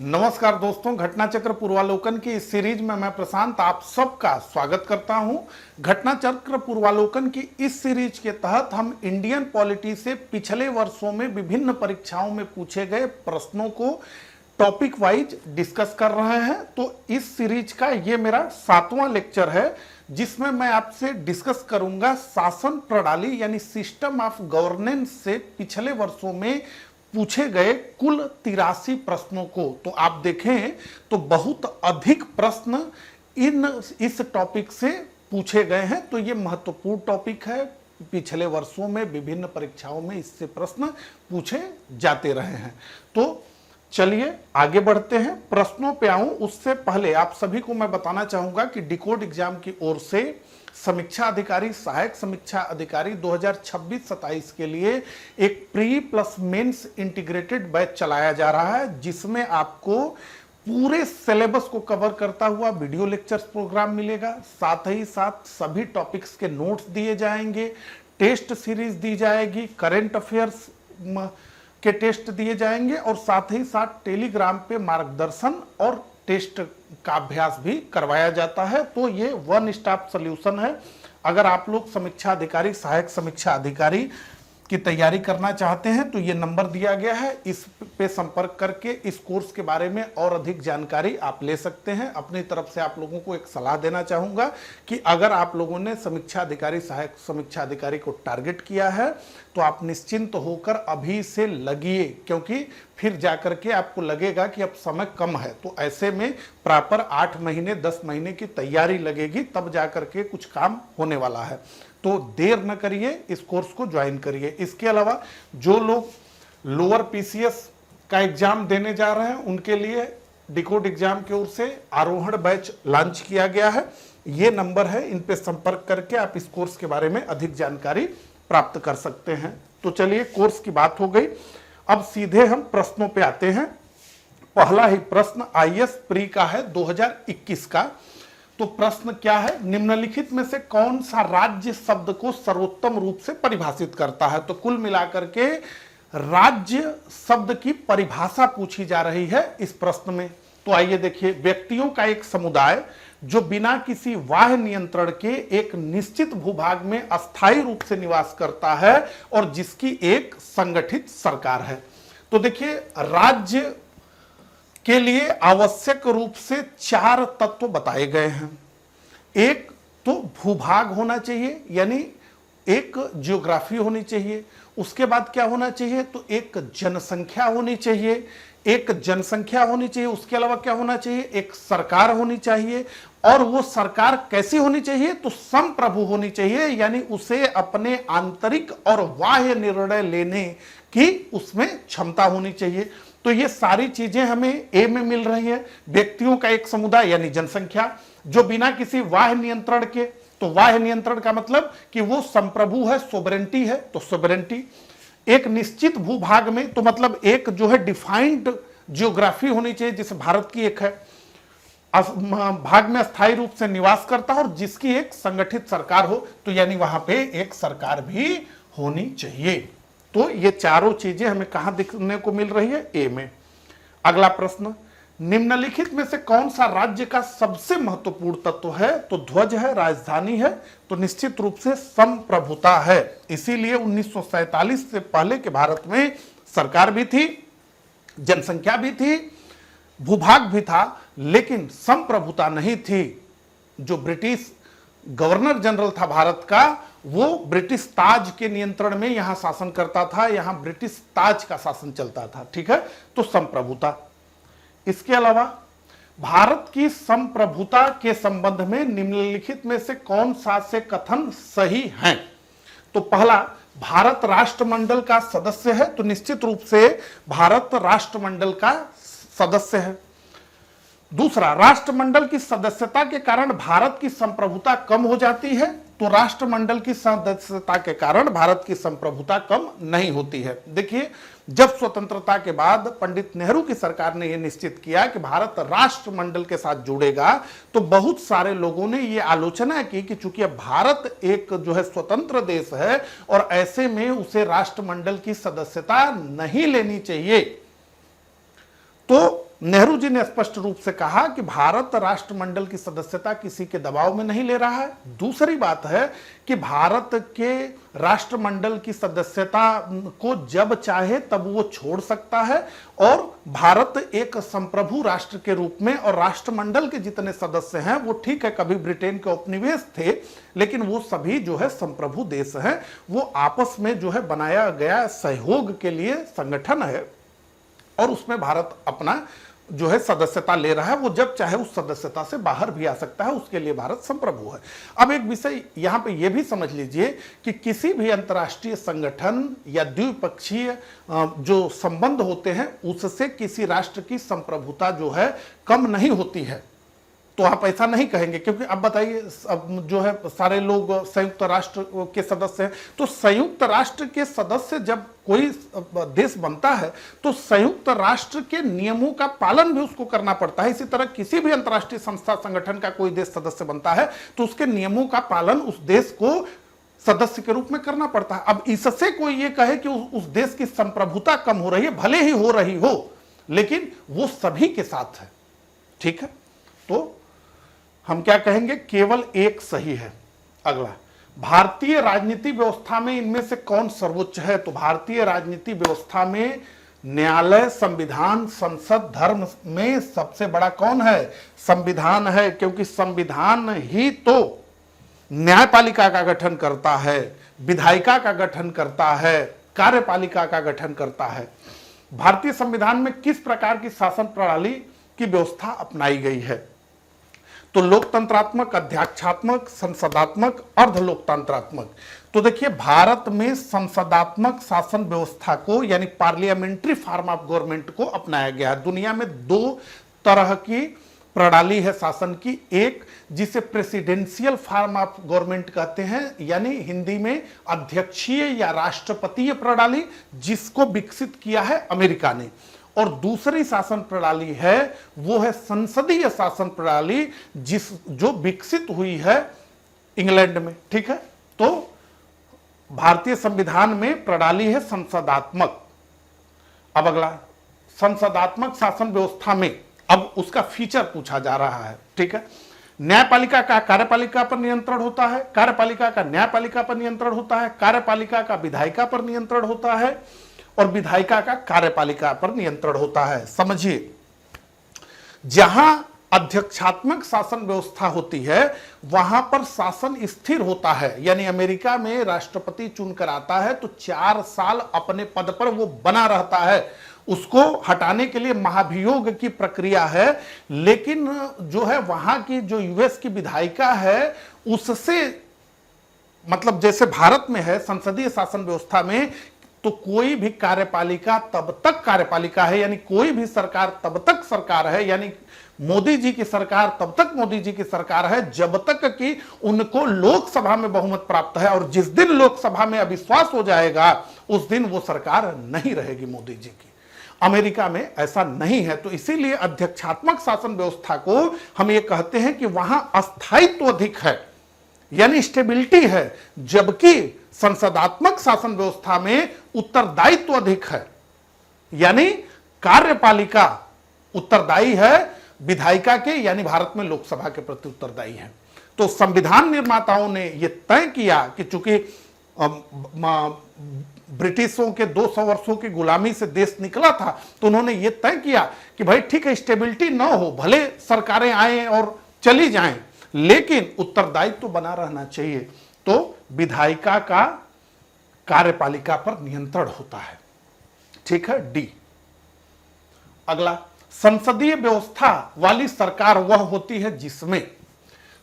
नमस्कार दोस्तों, घटना चक्र पूर्वालोकन की इस सीरीज में मैं प्रशांत आप सबका स्वागत करता हूं। घटना चक्र पूर्वालोकन की इस सीरीज के तहत हम इंडियन पॉलिटी से पिछले वर्षों में विभिन्न परीक्षाओं में पूछे गए प्रश्नों को टॉपिक वाइज डिस्कस कर रहे हैं। तो इस सीरीज का ये मेरा 7वां लेक्चर है, जिसमें मैं आपसे डिस्कस करूंगा शासन प्रणाली यानी सिस्टम ऑफ गवर्नेंस से पिछले वर्षों में पूछे गए कुल 83 प्रश्नों को। तो आप देखें तो बहुत अधिक प्रश्न इस टॉपिक से पूछे गए हैं। तो ये महत्वपूर्ण टॉपिक है, पिछले वर्षों में विभिन्न परीक्षाओं में इससे प्रश्न पूछे जाते रहे हैं। तो चलिए आगे बढ़ते हैं, प्रश्नों पे आऊं उससे पहले आप सभी को मैं बताना चाहूंगा कि डिकोड एग्जाम की ओर से समीक्षा अधिकारी, सहायक समीक्षा अधिकारी 2026-27 के लिए एक pre plus mains integrated batch चलाया जा रहा है, जिसमें आपको पूरे सिलेबस को कवर करता हुआ वीडियो लेक्चर्स प्रोग्राम मिलेगा। साथ ही साथ सभी टॉपिक्स के नोट्स दिए जाएंगे, टेस्ट सीरीज दी जाएगी, करंट अफेयर्स के टेस्ट दिए जाएंगे और साथ ही साथ टेलीग्राम पे मार्गदर्शन और टेस्ट का अभ्यास भी करवाया जाता है। तो ये वन स्टॉप सॉल्यूशन है। अगर आप लोग समीक्षा अधिकारी, सहायक समीक्षा अधिकारी की तैयारी करना चाहते हैं तो ये नंबर दिया गया है, इस पे संपर्क करके इस कोर्स के बारे में और अधिक जानकारी आप ले सकते हैं। अपनी तरफ से आप लोगों को एक सलाह देना चाहूंगा कि अगर आप लोगों ने समीक्षा अधिकारी, सहायक समीक्षा अधिकारी को टारगेट किया है तो आप निश्चिंत होकर अभी से लगिए, क्योंकि फिर जाकर के आपको लगेगा कि अब समय कम है। तो ऐसे में प्रॉपर 8 महीने 10 महीने की तैयारी लगेगी, तब जाकर के कुछ काम होने वाला है। तो देर न करिए, इस कोर्स को ज्वाइन करिए। इसके अलावा जो लोग लोअर पीसीएस का एग्जाम देने जा रहे हैं उनके लिए डिकोड एग्जाम की ओर से आरोहण बैच लॉन्च किया गया है। ये नंबर है, इन पे संपर्क करके आप इस कोर्स के बारे में अधिक जानकारी प्राप्त कर सकते हैं। तो चलिए, कोर्स की बात हो गई, अब सीधे हम प्रश्नों पे आते हैं। पहला ही प्रश्न आईएएस प्री का है 2021 का। तो प्रश्न क्या है, निम्नलिखित में से कौन सा राज्य शब्द को सर्वोत्तम रूप से परिभाषित करता है। तो कुल मिलाकर के राज्य शब्द की परिभाषा पूछी जा रही है इस प्रश्न में। तो आइए देखिए, व्यक्तियों का एक समुदाय जो बिना किसी बाह्य नियंत्रण के एक निश्चित भूभाग में अस्थायी रूप से निवास करता है और जिसकी एक संगठित सरकार है। तो देखिए, राज्य के लिए आवश्यक रूप से 4 तत्व बताए गए हैं। एक तो भूभाग होना चाहिए, यानी एक ज्योग्राफी होनी चाहिए। उसके बाद क्या होना चाहिए, तो एक जनसंख्या होनी चाहिए, एक जनसंख्या होनी चाहिए। उसके अलावा क्या होना चाहिए, एक सरकार होनी चाहिए। और वो सरकार कैसी होनी चाहिए, तो संप्रभु होनी चाहिए, यानी उसे अपने आंतरिक और बाह्य निर्णय लेने की उसमें क्षमता होनी चाहिए। तो ये सारी चीजें हमें ए में मिल रही है। व्यक्तियों का एक समुदाय यानी जनसंख्या जो बिना किसी बाह्य नियंत्रण के, तो बाह्य नियंत्रण का मतलब कि वो संप्रभु है, सोवरेंटी है, तो सोवरेंटी। एक निश्चित भूभाग में, तो मतलब एक जो है डिफाइंड जियोग्राफी होनी चाहिए, जैसे भारत की एक है, भाग में अस्थायी रूप से निवास करता हो और जिसकी एक संगठित सरकार हो, तो यानी वहां पे एक सरकार भी होनी चाहिए। तो ये चारों चीजें हमें कहां दिखने को मिल रही है, ए में। अगला प्रश्न, निम्नलिखित में से कौन सा राज्य का सबसे महत्वपूर्ण तत्व है। तो ध्वज है, राजधानी है, तो निश्चित रूप से संप्रभुता है। इसीलिए 1947 से पहले के भारत में सरकार भी थी, जनसंख्या भी थी, भूभाग भी था, लेकिन संप्रभुता नहीं थी। जो ब्रिटिश गवर्नर जनरल था भारत का, वो ब्रिटिश ताज के नियंत्रण में यहां शासन करता था, यहां ब्रिटिश ताज का शासन चलता था, ठीक है, तो संप्रभुता। इसके अलावा भारत की संप्रभुता के संबंध में निम्नलिखित में से कौन सा से कथन सही हैं। तो पहला, भारत राष्ट्रमंडल का सदस्य है, तो निश्चित रूप से भारत राष्ट्रमंडल का सदस्य है। दूसरा, राष्ट्रमंडल की सदस्यता के कारण भारत की संप्रभुता कम हो जाती है, तो राष्ट्रमंडल की सदस्यता के कारण भारत की संप्रभुता कम नहीं होती है। देखिए, जब स्वतंत्रता के बाद पंडित नेहरू की सरकार ने यह निश्चित किया कि भारत राष्ट्रमंडल के साथ जुड़ेगा, तो बहुत सारे लोगों ने यह आलोचना की कि चूंकि अब भारत एक जो है स्वतंत्र देश है और ऐसे में उसे राष्ट्रमंडल की सदस्यता नहीं लेनी चाहिए। तो नेहरू जी ने स्पष्ट रूप से कहा कि भारत राष्ट्रमंडल की सदस्यता किसी के दबाव में नहीं ले रहा है। दूसरी बात है कि भारत के राष्ट्रमंडल की सदस्यता को जब चाहे तब वो छोड़ सकता है और भारत एक संप्रभु राष्ट्र के रूप में, और राष्ट्रमंडल के जितने सदस्य हैं वो ठीक है कभी ब्रिटेन के उपनिवेश थे, लेकिन वो सभी जो है संप्रभु देश हैं। वो आपस में जो है बनाया गया सहयोग के लिए संगठन है और उसमें भारत अपना जो है सदस्यता ले रहा है। वो जब चाहे उस सदस्यता से बाहर भी आ सकता है, उसके लिए भारत संप्रभु है। अब एक विषय यहां पे ये भी समझ लीजिए कि किसी भी अंतर्राष्ट्रीय संगठन या द्विपक्षीय जो संबंध होते हैं उससे किसी राष्ट्र की संप्रभुता जो है कम नहीं होती है। तो आप ऐसा नहीं कहेंगे, क्योंकि अब बताइए अब जो है सारे लोग संयुक्त राष्ट्र के सदस्य हैं, तो संयुक्त राष्ट्र के सदस्य जब कोई देश बनता है तो संयुक्त राष्ट्र के नियमों का पालन भी उसको करना पड़ता है। इसी तरह किसी भी अंतर्राष्ट्रीय संस्था संगठन का कोई देश सदस्य बनता है तो उसके नियमों का पालन उस देश को सदस्य के रूप में करना पड़ता है। अब इससे कोई ये कहे कि उस देश की संप्रभुता कम हो रही है, भले ही हो रही हो, लेकिन वो सभी के साथ है। ठीक है, तो हम क्या कहेंगे, केवल एक सही है। अगला, भारतीय राजनीति व्यवस्था में इनमें से कौन सर्वोच्च है? तो भारतीय राजनीति व्यवस्था में न्यायालय, संविधान, संसद, धर्म में सबसे बड़ा कौन है? संविधान है, क्योंकि संविधान ही तो न्यायपालिका का गठन करता है, विधायिका का गठन करता है, कार्यपालिका का गठन करता है। भारतीय संविधान में किस प्रकार की शासन प्रणाली की व्यवस्था अपनाई गई है? तो लोकतंत्रात्मक, अध्यक्षात्मक, संसदात्मक, अर्धलोकतंत्रात्मक। तो देखिए भारत में संसदात्मक शासन व्यवस्था को यानी पार्लियामेंट्री फॉर्म ऑफ गवर्नमेंट को अपनाया गया है। दुनिया में दो तरह की प्रणाली है शासन की, एक जिसे प्रेसिडेंशियल फॉर्म ऑफ गवर्नमेंट कहते हैं, यानी हिंदी में अध्यक्षीय या राष्ट्रपतीय प्रणाली, जिसको विकसित किया है अमेरिका ने, और दूसरी शासन प्रणाली है वो है संसदीय शासन प्रणाली, जो विकसित हुई है इंग्लैंड में। ठीक है, तो भारतीय संविधान में प्रणाली है संसदात्मक। अब अगला, संसदात्मक शासन व्यवस्था में अब उसका फीचर पूछा जा रहा है। ठीक है, न्यायपालिका का कार्यपालिका पर नियंत्रण होता है, कार्यपालिका का न्यायपालिका पर नियंत्रण होता है, कार्यपालिका का विधायिका पर नियंत्रण होता है और विधायिका का कार्यपालिका पर नियंत्रण होता है। समझिए, जहां अध्यक्षात्मक शासन व्यवस्था होती है वहां पर शासन स्थिर होता है, यानी अमेरिका में राष्ट्रपति चुनकर आता है तो 4 साल अपने पद पर वो बना रहता है, उसको हटाने के लिए महाभियोग की प्रक्रिया है। लेकिन जो है वहां की जो यूएस की विधायिका है उससे, मतलब जैसे भारत में है संसदीय शासन व्यवस्था में, तो कोई भी कार्यपालिका तब तक कार्यपालिका है, यानी कोई भी सरकार तब तक सरकार है, यानी मोदी जी की सरकार तब तक मोदी जी की सरकार है जब तक कि उनको लोकसभा में बहुमत प्राप्त है, और जिस दिन लोकसभा में अविश्वास हो जाएगा उस दिन वो सरकार नहीं रहेगी मोदी जी की। अमेरिका में ऐसा नहीं है, तो इसीलिए अध्यक्षात्मक शासन व्यवस्था को हम ये कहते हैं कि वहां अस्थायित्व अधिक है, यानी स्टेबिलिटी है, जबकि संसदात्मक शासन व्यवस्था में उत्तरदायित्व अधिक है, यानी कार्यपालिका उत्तरदायी है विधायिका के, यानी भारत में लोकसभा के प्रति उत्तरदायी है। तो संविधान निर्माताओं ने यह तय किया कि चूंकि ब्रिटिशों के 200 वर्षों की गुलामी से देश निकला था, तो उन्होंने यह तय किया कि भाई ठीक है, स्टेबिलिटी ना हो, भले सरकारें आए और चली जाएं, लेकिन उत्तरदायित्व तो बना रहना चाहिए। तो विधायिका का कार्यपालिका पर नियंत्रण होता है। ठीक है, डी। अगला, संसदीय व्यवस्था वाली सरकार वह होती है जिसमें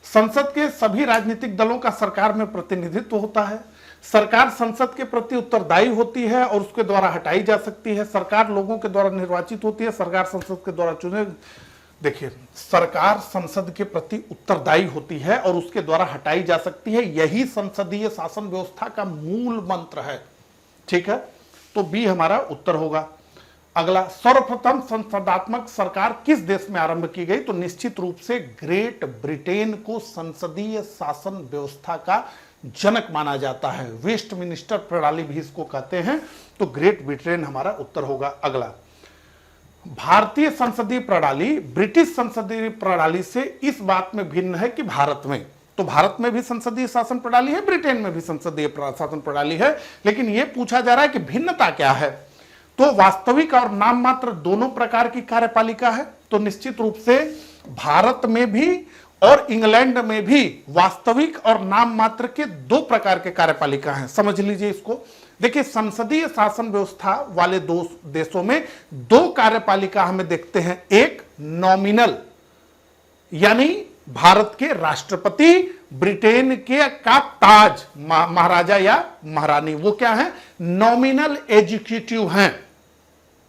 संसद के सभी राजनीतिक दलों का सरकार में प्रतिनिधित्व होता है, सरकार संसद के प्रति उत्तरदायी होती है और उसके द्वारा हटाई जा सकती है, सरकार लोगों के द्वारा निर्वाचित होती है, सरकार संसद के द्वारा चुने। देखिए, सरकार संसद के प्रति उत्तरदायी होती है और उसके द्वारा हटाई जा सकती है, यही संसदीय शासन व्यवस्था का मूल मंत्र है। ठीक है, तो बी हमारा उत्तर होगा। अगला, सर्वप्रथम संसदात्मक सरकार किस देश में आरंभ की गई? तो निश्चित रूप से ग्रेट ब्रिटेन को संसदीय शासन व्यवस्था का जनक माना जाता है, वेस्टमिनिस्टर प्रणाली भी इसको कहते हैं, तो ग्रेट ब्रिटेन हमारा उत्तर होगा। अगला, भारतीय संसदीय प्रणाली ब्रिटिश संसदीय प्रणाली से इस बात में भिन्न है कि भारत में भी संसदीय शासन प्रणाली है, ब्रिटेन में भी संसदीय शासन प्रणाली है, लेकिन यह पूछा जा रहा है कि भिन्नता क्या है। तो वास्तविक और नाम मात्र दोनों प्रकार की कार्यपालिका है। तो निश्चित रूप से भारत में भी और इंग्लैंड में भी वास्तविक और नाम मात्र के दो प्रकार के कार्यपालिका हैं। समझ लीजिए इसको। देखिए, संसदीय शासन व्यवस्था वाले दो देशों में दो कार्यपालिका हमें देखते हैं। एक नॉमिनल, यानी भारत के राष्ट्रपति, ब्रिटेन के का ताज महाराजा या महारानी, वो क्या है? नॉमिनल एग्जीक्यूटिव हैं,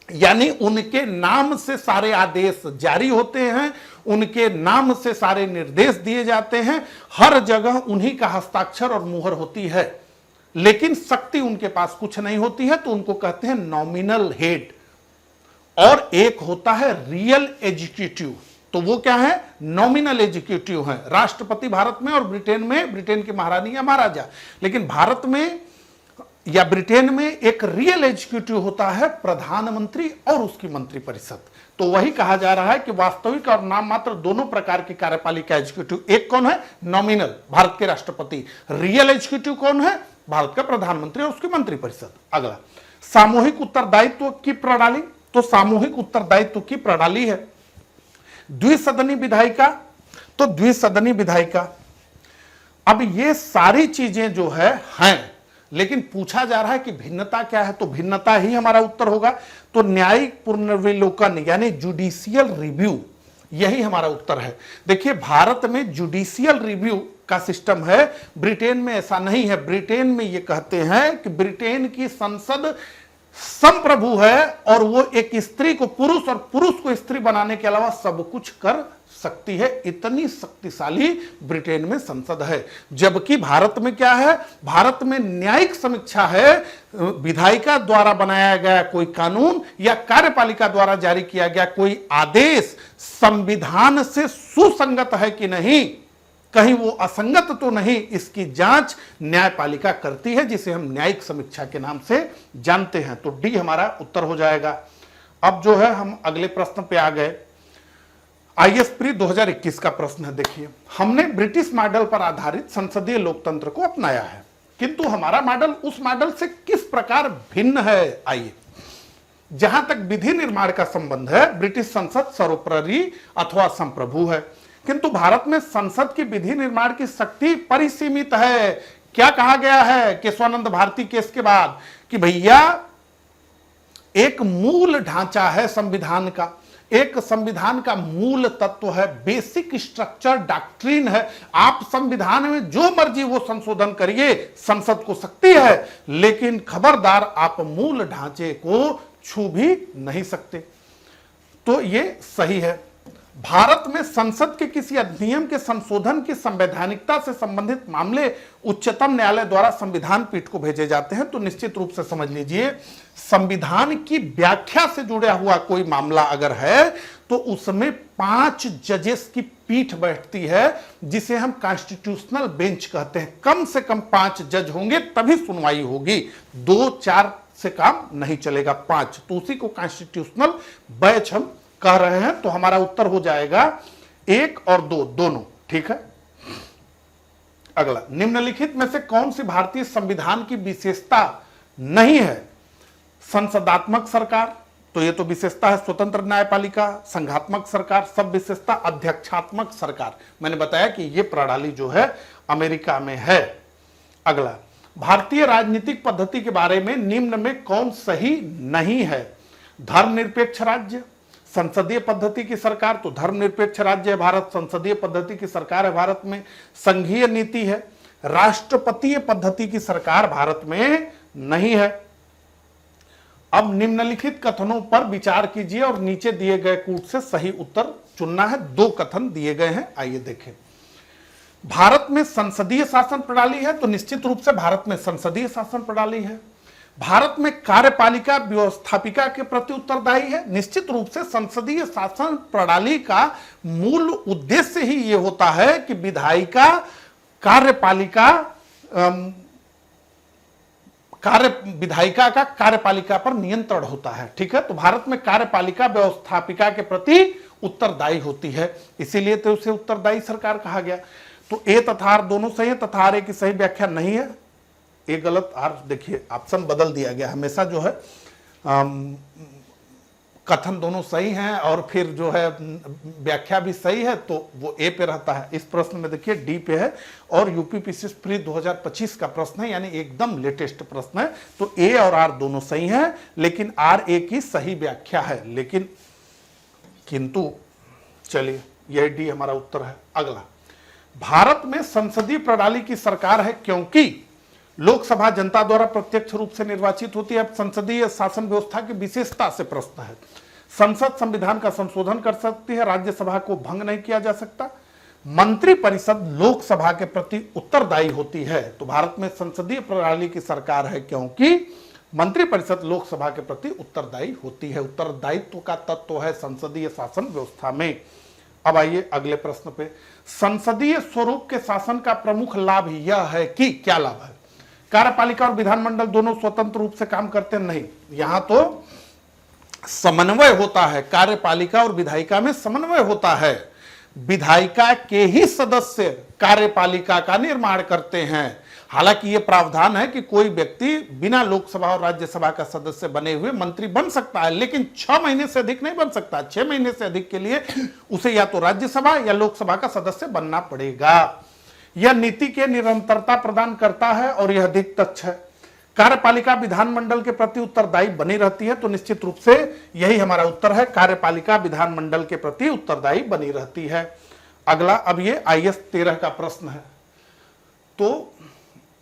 यानी उनके नाम से सारे आदेश जारी होते हैं, उनके नाम से सारे निर्देश दिए जाते हैं, हर जगह उन्हीं का हस्ताक्षर और मुहर होती है, लेकिन शक्ति उनके पास कुछ नहीं होती है, तो उनको कहते हैं नॉमिनल हेड। और एक होता है रियल एग्जीक्यूटिव, तो वो क्या है? नॉमिनल एग्जीक्यूटिव है। राष्ट्रपति भारत में और ब्रिटेन में ब्रिटेन की महारानी या महाराजा, लेकिन भारत में या ब्रिटेन में एक रियल एग्जीक्यूटिव होता है, प्रधानमंत्री और उसकी मंत्रिपरिषद। तो वही कहा जा रहा है कि वास्तविक और नाम मात्र दोनों प्रकार की कार्यपालिका एग्जीक्यूटिव, एक कौन है? नॉमिनल, भारत के राष्ट्रपति। रियल एग्जीक्यूटिव कौन है? भारत का प्रधानमंत्री और उसकी मंत्रिपरिषद। अगला, सामूहिक उत्तरदायित्व की प्रणाली। तो सामूहिक उत्तरदायित्व की प्रणाली है द्विसदनी विधायिका। तो द्विसदनी विधायिका, अब ये सारी चीजें जो हैं, लेकिन पूछा जा रहा है कि भिन्नता क्या है, तो भिन्नता ही हमारा उत्तर होगा। तो न्यायिक पुनर्विलोकन यानी जुडिशियल रिव्यू, यही हमारा उत्तर है। देखिए, भारत में जुडिशियल रिव्यू का सिस्टम है, ब्रिटेन में ऐसा नहीं है। ब्रिटेन में ये कहते हैं कि ब्रिटेन की संसद संप्रभु है और वो एक स्त्री को पुरुष और पुरुष को स्त्री बनाने के अलावा सब कुछ कर सकती है। इतनी शक्तिशाली ब्रिटेन में संसद है। जबकि भारत में क्या है? भारत में न्यायिक समीक्षा है, विधायिका द्वारा बनाया गया कोई कानून या कार्यपालिका द्वारा जारी किया गया कोई आदेश संविधान से सुसंगत है कि नहीं, कहीं वो असंगत तो नहीं, इसकी जांच न्यायपालिका करती है, जिसे हम न्यायिक समीक्षा के नाम से जानते हैं। तो डी हमारा उत्तर हो जाएगा। अब जो है हम अगले प्रश्न पे आ गए। आईएएस प्री 2021 का प्रश्न है। देखिए, हमने ब्रिटिश मॉडल पर आधारित संसदीय लोकतंत्र को अपनाया है, किंतु हमारा मॉडल उस मॉडल से किस प्रकार भिन्न है? आइए, जहां तक विधि निर्माण का संबंध है, ब्रिटिश संसद सर्वोपरि अथवा संप्रभु है, किंतु भारत में संसद की विधि निर्माण की शक्ति परिसीमित है। क्या कहा गया है केशवानंद भारती केस के बाद? कि भैया, एक मूल ढांचा है संविधान का, एक संविधान का मूल तत्व है, बेसिक स्ट्रक्चर डॉक्ट्रिन है। आप संविधान में जो मर्जी वो संशोधन करिए, संसद को शक्ति है, लेकिन खबरदार आप मूल ढांचे को छू भी नहीं सकते। तो ये सही है। भारत में संसद के किसी अधिनियम के संशोधन की संवैधानिकता से संबंधित मामले उच्चतम न्यायालय द्वारा संविधान पीठ को भेजे जाते हैं। तो निश्चित रूप से समझ लीजिए, संविधान की व्याख्या से जुड़ा हुआ कोई मामला अगर है तो उसमें 5 जजेस की पीठ बैठती है, जिसे हम कॉन्स्टिट्यूशनल बेंच कहते हैं। कम से कम 5 जज होंगे तभी सुनवाई होगी, 2-4 से काम नहीं चलेगा, 5। तो उसी को कॉन्स्टिट्यूशनल बेंच हम कह रहे हैं। तो हमारा उत्तर हो जाएगा 1 और 2 दोनों। ठीक है। अगला, निम्नलिखित में से कौन सी भारतीय संविधान की विशेषता नहीं है? संसदात्मक सरकार, तो ये तो विशेषता है। स्वतंत्र न्यायपालिका, संघात्मक सरकार, सब विशेषता। अध्यक्षात्मक सरकार, मैंने बताया कि ये प्रणाली जो है अमेरिका में है। अगला, भारतीय राजनीतिक पद्धति के बारे में निम्न में कौन सही नहीं है? धर्मनिरपेक्ष राज्य, संसदीय पद्धति की सरकार, तो धर्मनिरपेक्ष राज्य है भारत, संसदीय पद्धति की सरकार है भारत में, संघीय नीति है, राष्ट्रपतीय पद्धति की सरकार भारत में नहीं है। अब निम्नलिखित कथनों पर विचार कीजिए और नीचे दिए गए कूट से सही उत्तर चुनना है। 2 कथन दिए गए हैं, आइए देखें। भारत में संसदीय शासन प्रणाली है, तो निश्चित रूप से भारत में संसदीय शासन प्रणाली है। भारत में कार्यपालिका व्यवस्थापिका के प्रति उत्तरदायी है, निश्चित रूप से संसदीय शासन प्रणाली का मूल उद्देश्य ही यह होता है कि विधायिका कार्यपालिका विधायिका का कार्यपालिका पर नियंत्रण होता है। ठीक है, तो भारत में कार्यपालिका व्यवस्थापिका के प्रति उत्तरदायी होती है, इसीलिए तो उसे उत्तरदायी सरकार कहा गया। तो ए तथा आर दोनों सही है तथा आर ए की सही व्याख्या नहीं है, ए गलत, आर देखिए ऑप्शन बदल दिया गया। हमेशा जो है कथन दोनों सही हैं और फिर जो है व्याख्या भी सही है, तो वो ए पे रहता है। इस प्रश्न में देखिए डी पे है और यूपीपीसीएस प्री 2025 का प्रश्न है, यानी एकदम लेटेस्ट प्रश्न है। तो ए और आर दोनों सही हैं, लेकिन आर ए की सही व्याख्या है, लेकिन किंतु चलिए यह डी हमारा उत्तर है। अगला, भारत में संसदीय प्रणाली की सरकार है क्योंकि लोकसभा जनता द्वारा प्रत्यक्ष रूप से निर्वाचित होती है। अब संसदीय शासन व्यवस्था की विशेषता से प्रश्न है। संसद संविधान का संशोधन कर सकती है, राज्यसभा को भंग नहीं किया जा सकता, मंत्रिपरिषद लोकसभा के प्रति उत्तरदायी होती है। तो भारत में संसदीय प्रणाली की सरकार है क्योंकि मंत्रिपरिषद लोकसभा के प्रति उत्तरदायी होती है। उत्तरदायित्व का तत्व है संसदीय शासन व्यवस्था में। अब आइए अगले प्रश्न पे, संसदीय स्वरूप के शासन का प्रमुख लाभ यह है कि, क्या लाभ है? कार्यपालिका और विधानमंडल दोनों स्वतंत्र रूप से काम करते नहीं, यहां तो समन्वय होता है। कार्यपालिका और विधायिका में समन्वय होता है। विधायिका के ही सदस्य कार्यपालिका का निर्माण करते हैं। हालांकि यह प्रावधान है कि कोई व्यक्ति बिना लोकसभा और राज्यसभा का सदस्य बने हुए मंत्री बन सकता है, लेकिन 6 महीने से अधिक नहीं बन सकता। 6 महीने से अधिक के लिए उसे या तो राज्यसभा या लोकसभा का सदस्य बनना पड़ेगा। यह नीति के निरंतरता प्रदान करता है और यह अधिक तथ्य है। कार्यपालिका विधानमंडल के प्रति उत्तरदायी बनी रहती है, तो निश्चित रूप से यही हमारा उत्तर है, कार्यपालिका विधानमंडल के प्रति उत्तरदायी बनी रहती है। अगला, अब ये IS 13 का प्रश्न है। तो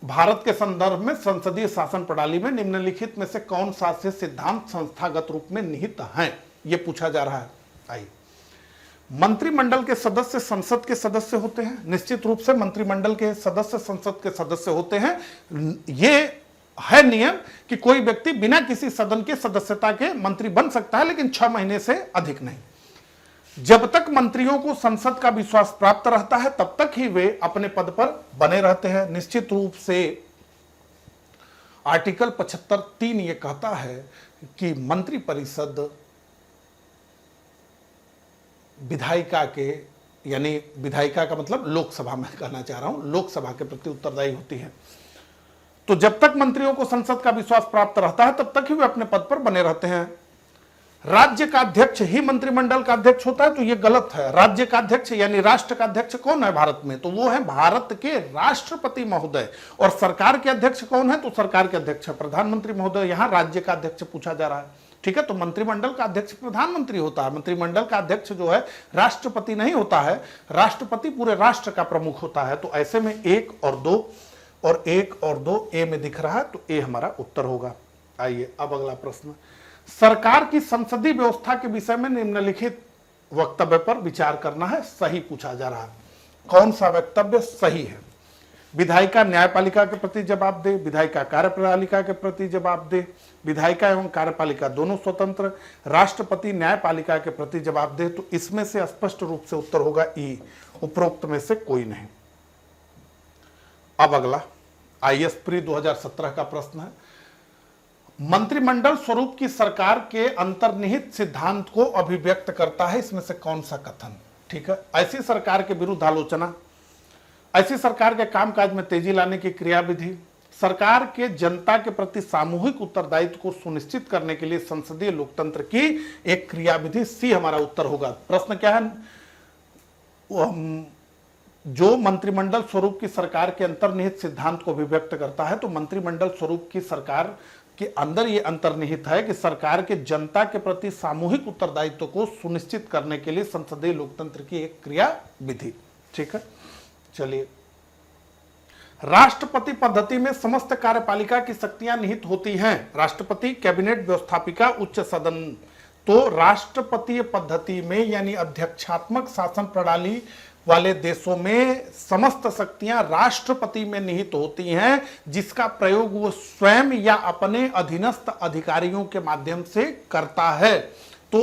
भारत के संदर्भ में संसदीय शासन प्रणाली में निम्नलिखित में से कौन सा से सिद्धांत संस्थागत रूप में निहित हैं, यह पूछा जा रहा है। आइए, मंत्रिमंडल के सदस्य संसद के सदस्य होते हैं। निश्चित रूप से मंत्रिमंडल के सदस्य संसद के सदस्य होते हैं। यह है नियम कि कोई व्यक्ति बिना किसी सदन के सदस्यता के मंत्री बन सकता है, लेकिन 6 महीने से अधिक नहीं। जब तक मंत्रियों को संसद का विश्वास प्राप्त रहता है तब तक ही वे अपने पद पर बने रहते हैं। निश्चित रूप से आर्टिकल 75(3) यह कहता है कि मंत्रिपरिषद विधायिका के, यानी विधायिका का मतलब लोकसभा में कहना चाह रहा हूं, लोकसभा के प्रति उत्तरदायी होती है। तो जब तक मंत्रियों को संसद का विश्वास प्राप्त रहता है तब तक ही वे अपने पद पर बने रहते हैं। राज्य का अध्यक्ष ही मंत्रिमंडल का अध्यक्ष होता है, तो यह गलत है। राज्य का अध्यक्ष यानी राष्ट्र का अध्यक्ष कौन है भारत में? तो वो है भारत के राष्ट्रपति महोदय। और सरकार के अध्यक्ष कौन है? तो सरकार के अध्यक्ष है प्रधानमंत्री महोदय। यहां राज्य का अध्यक्ष पूछा जा रहा है। ठीक है, तो मंत्रिमंडल का अध्यक्ष प्रधानमंत्री होता है। मंत्रिमंडल का अध्यक्ष जो है राष्ट्रपति नहीं होता है, राष्ट्रपति पूरे राष्ट्र का प्रमुख होता है। तो ऐसे में 1 और 2 और 1 और 2 ए में दिख रहा है, तो ए हमारा उत्तर होगा। आइए अब अगला प्रश्न, सरकार की संसदीय व्यवस्था के विषय में निम्नलिखित वक्तव्य पर विचार करना है, सही पूछा जा रहा है। कौन सा वक्तव्य सही है? विधायिका न्यायपालिका के प्रति जवाब दे, विधायिका कार्यपालिका के प्रति जवाब दे, विधायिका एवं कार्यपालिका दोनों स्वतंत्र, राष्ट्रपति न्यायपालिका के प्रति जवाब दे। तो इसमें से स्पष्ट रूप से उत्तर होगा ई, उपरोक्त में से कोई नहीं। अब अगला IS प्री 2017 का प्रश्न है, मंत्रिमंडल स्वरूप की सरकार के अंतर्निहित सिद्धांत को अभिव्यक्त करता है, इसमें से कौन सा कथन? ठीक है, ऐसी सरकार के विरुद्ध आलोचना, ऐसी सरकार के कामकाज में तेजी लाने की क्रियाविधि, सरकार के जनता के प्रति सामूहिक उत्तरदायित्व को सुनिश्चित करने के लिए संसदीय लोकतंत्र की एक क्रियाविधि, सी हमारा उत्तर होगा। प्रश्न क्या है? जो मंत्रिमंडल स्वरूप की सरकार के अंतर्निहित सिद्धांत को अभिव्यक्त करता है, तो मंत्रिमंडल स्वरूप की सरकार के अंदर यह अंतर्निहित है कि सरकार के जनता के प्रति सामूहिक उत्तरदायित्व को सुनिश्चित करने के लिए संसदीय लोकतंत्र की एक क्रियाविधि। ठीक है, चलिए, राष्ट्रपति पद्धति में समस्त कार्यपालिका की शक्तियां निहित होती हैं। राष्ट्रपति, कैबिनेट, व्यवस्थापिका, उच्च सदन। तो राष्ट्रपतीय पद्धति में यानी अध्यक्षात्मक शासन प्रणाली वाले देशों में समस्त शक्तियां राष्ट्रपति में निहित होती हैं, जिसका प्रयोग वो स्वयं या अपने अधीनस्थ अधिकारियों के माध्यम से करता है। तो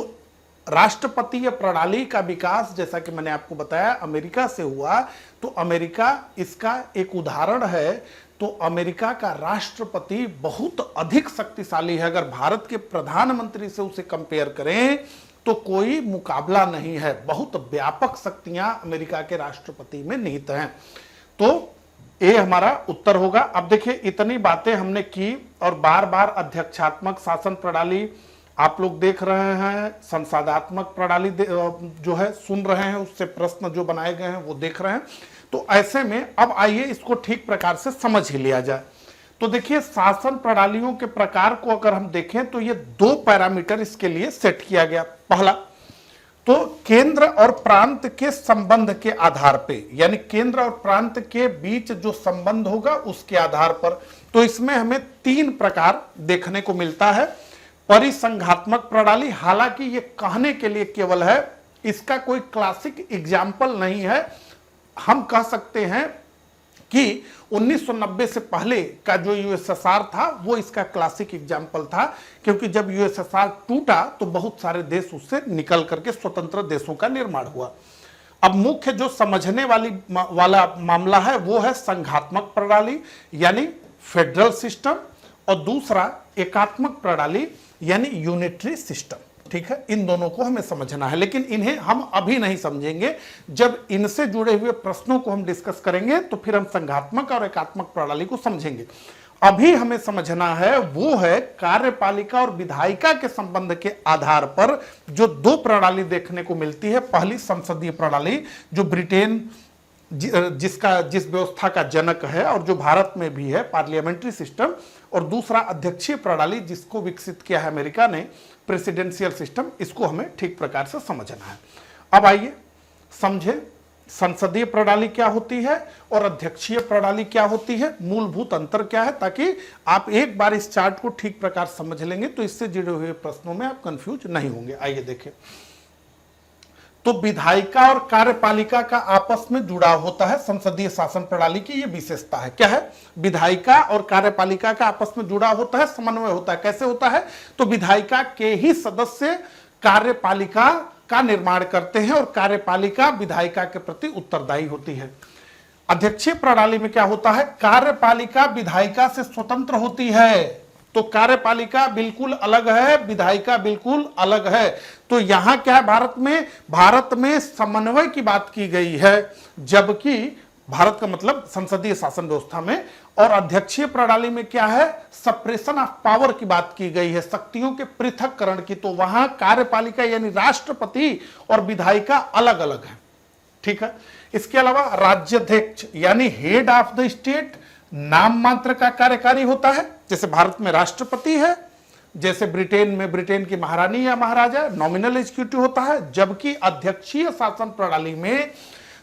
राष्ट्रपतीय प्रणाली का विकास, जैसा कि मैंने आपको बताया, अमेरिका से हुआ। तो अमेरिका इसका एक उदाहरण है। तो अमेरिका का राष्ट्रपति बहुत अधिक शक्तिशाली है। अगर भारत के प्रधानमंत्री से उसे कंपेयर करें तो कोई मुकाबला नहीं है। बहुत व्यापक शक्तियां अमेरिका के राष्ट्रपति में निहित हैं। तो ये हमारा उत्तर होगा। अब देखिए, इतनी बातें हमने की और बार बार अध्यक्षात्मक शासन प्रणाली आप लोग देख रहे हैं, संसदात्मक प्रणाली जो है सुन रहे हैं, उससे प्रश्न जो बनाए गए हैं वो देख रहे हैं। तो ऐसे में अब आइए इसको ठीक प्रकार से समझ ही लिया जाए। तो देखिए, शासन प्रणालियों के प्रकार को अगर हम देखें तो ये दो पैरामीटर इसके लिए सेट किया गया। पहला तो केंद्र और प्रांत के संबंध के आधार पे, यानी केंद्र और प्रांत के बीच जो संबंध होगा उसके आधार पर। तो इसमें हमें तीन प्रकार देखने को मिलता है। परिसंघात्मक प्रणाली, हालांकि ये कहने के लिए केवल है, इसका कोई क्लासिक एग्जाम्पल नहीं है। हम कह सकते हैं कि 1990 से पहले का जो यूएसएसआर था वो इसका क्लासिक एग्जाम्पल था, क्योंकि जब यूएसएसआर टूटा तो बहुत सारे देश उससे निकल करके स्वतंत्र देशों का निर्माण हुआ। अब मुख्य जो समझने वाला मामला है वो है संघात्मक प्रणाली यानी फेडरल सिस्टम, और दूसरा एकात्मक प्रणाली यानी यूनिटरी सिस्टम। ठीक है, इन दोनों को हमें समझना है, लेकिन इन्हें हम अभी नहीं समझेंगे। जब इनसे जुड़े हुए प्रश्नों को हम डिस्कस करेंगे तो फिर हम संघात्मक और एकात्मक प्रणाली को समझेंगे। अभी हमें समझना है वो है कार्यपालिका और विधायिका के संबंध के आधार पर जो दो प्रणाली देखने को मिलती है। पहली संसदीय प्रणाली जो ब्रिटेन जिस व्यवस्था का जनक है और जो भारत में भी है, पार्लियामेंट्री सिस्टम, और दूसरा अध्यक्षीय प्रणाली जिसको विकसित किया है अमेरिका ने, प्रेसिडेंशियल सिस्टम। इसको हमें ठीक प्रकार से समझना है। अब आइए समझे संसदीय प्रणाली क्या होती है और अध्यक्षीय प्रणाली क्या होती है, मूलभूत अंतर क्या है, ताकि आप एक बार इस चार्ट को ठीक प्रकार समझ लेंगे तो इससे जुड़े हुए प्रश्नों में आप कंफ्यूज नहीं होंगे। आइए देखें, तो विधायिका और कार्यपालिका का आपस में जुड़ाव होता है। संसदीय शासन प्रणाली की यह विशेषता है। क्या है? विधायिका और कार्यपालिका का आपस में जुड़ाव होता है, समन्वय होता है। कैसे होता है? तो विधायिका के ही सदस्य कार्यपालिका का निर्माण करते हैं और कार्यपालिका विधायिका के प्रति उत्तरदायी होती है। अध्यक्षीय प्रणाली में क्या होता है? कार्यपालिका विधायिका से स्वतंत्र होती है। तो कार्यपालिका बिल्कुल अलग है, विधायिका बिल्कुल अलग है। तो यहां क्या है, भारत में समन्वय की बात की गई है, जबकि भारत का मतलब संसदीय शासन व्यवस्था में, और अध्यक्षीय प्रणाली में क्या है, सप्रेशन ऑफ पावर की बात की गई है, शक्तियों के पृथक्करण की। तो वहां कार्यपालिका यानी राष्ट्रपति और विधायिका अलग अलग है। ठीक है, इसके अलावा राज्याध्यक्ष यानी हेड ऑफ द स्टेट नाम मात्र का कार्यकारी होता है। जैसे भारत में राष्ट्रपति है, जैसे ब्रिटेन में ब्रिटेन की महारानी या महाराजा नॉमिनल एग्जीक्यूटिव होता है, जबकि अध्यक्षीय शासन प्रणाली में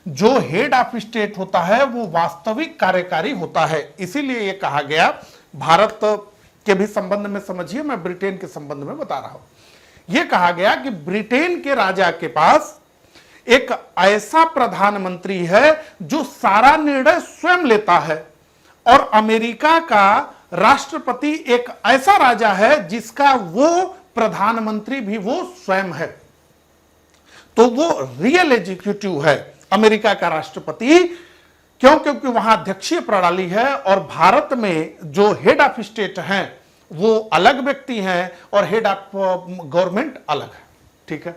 जो हेड ऑफ स्टेट होता है वो वास्तविक कार्यकारी होता है। इसीलिए यह कहा गया, भारत के भी संबंध में समझिए, मैं ब्रिटेन के संबंध में बता रहा हूं। यह कहा गया कि ब्रिटेन के राजा के पास एक ऐसा प्रधानमंत्री है जो सारा निर्णय स्वयं लेता है, और अमेरिका का राष्ट्रपति एक ऐसा राजा है जिसका वो प्रधानमंत्री भी वो स्वयं है। तो वो रियल एग्जीक्यूटिव है अमेरिका का राष्ट्रपति। क्यों? क्योंकि वहां अध्यक्षीय प्रणाली है और भारत में जो हेड ऑफ स्टेट हैं वो अलग व्यक्ति हैं और हेड ऑफ गवर्नमेंट अलग है। ठीक है,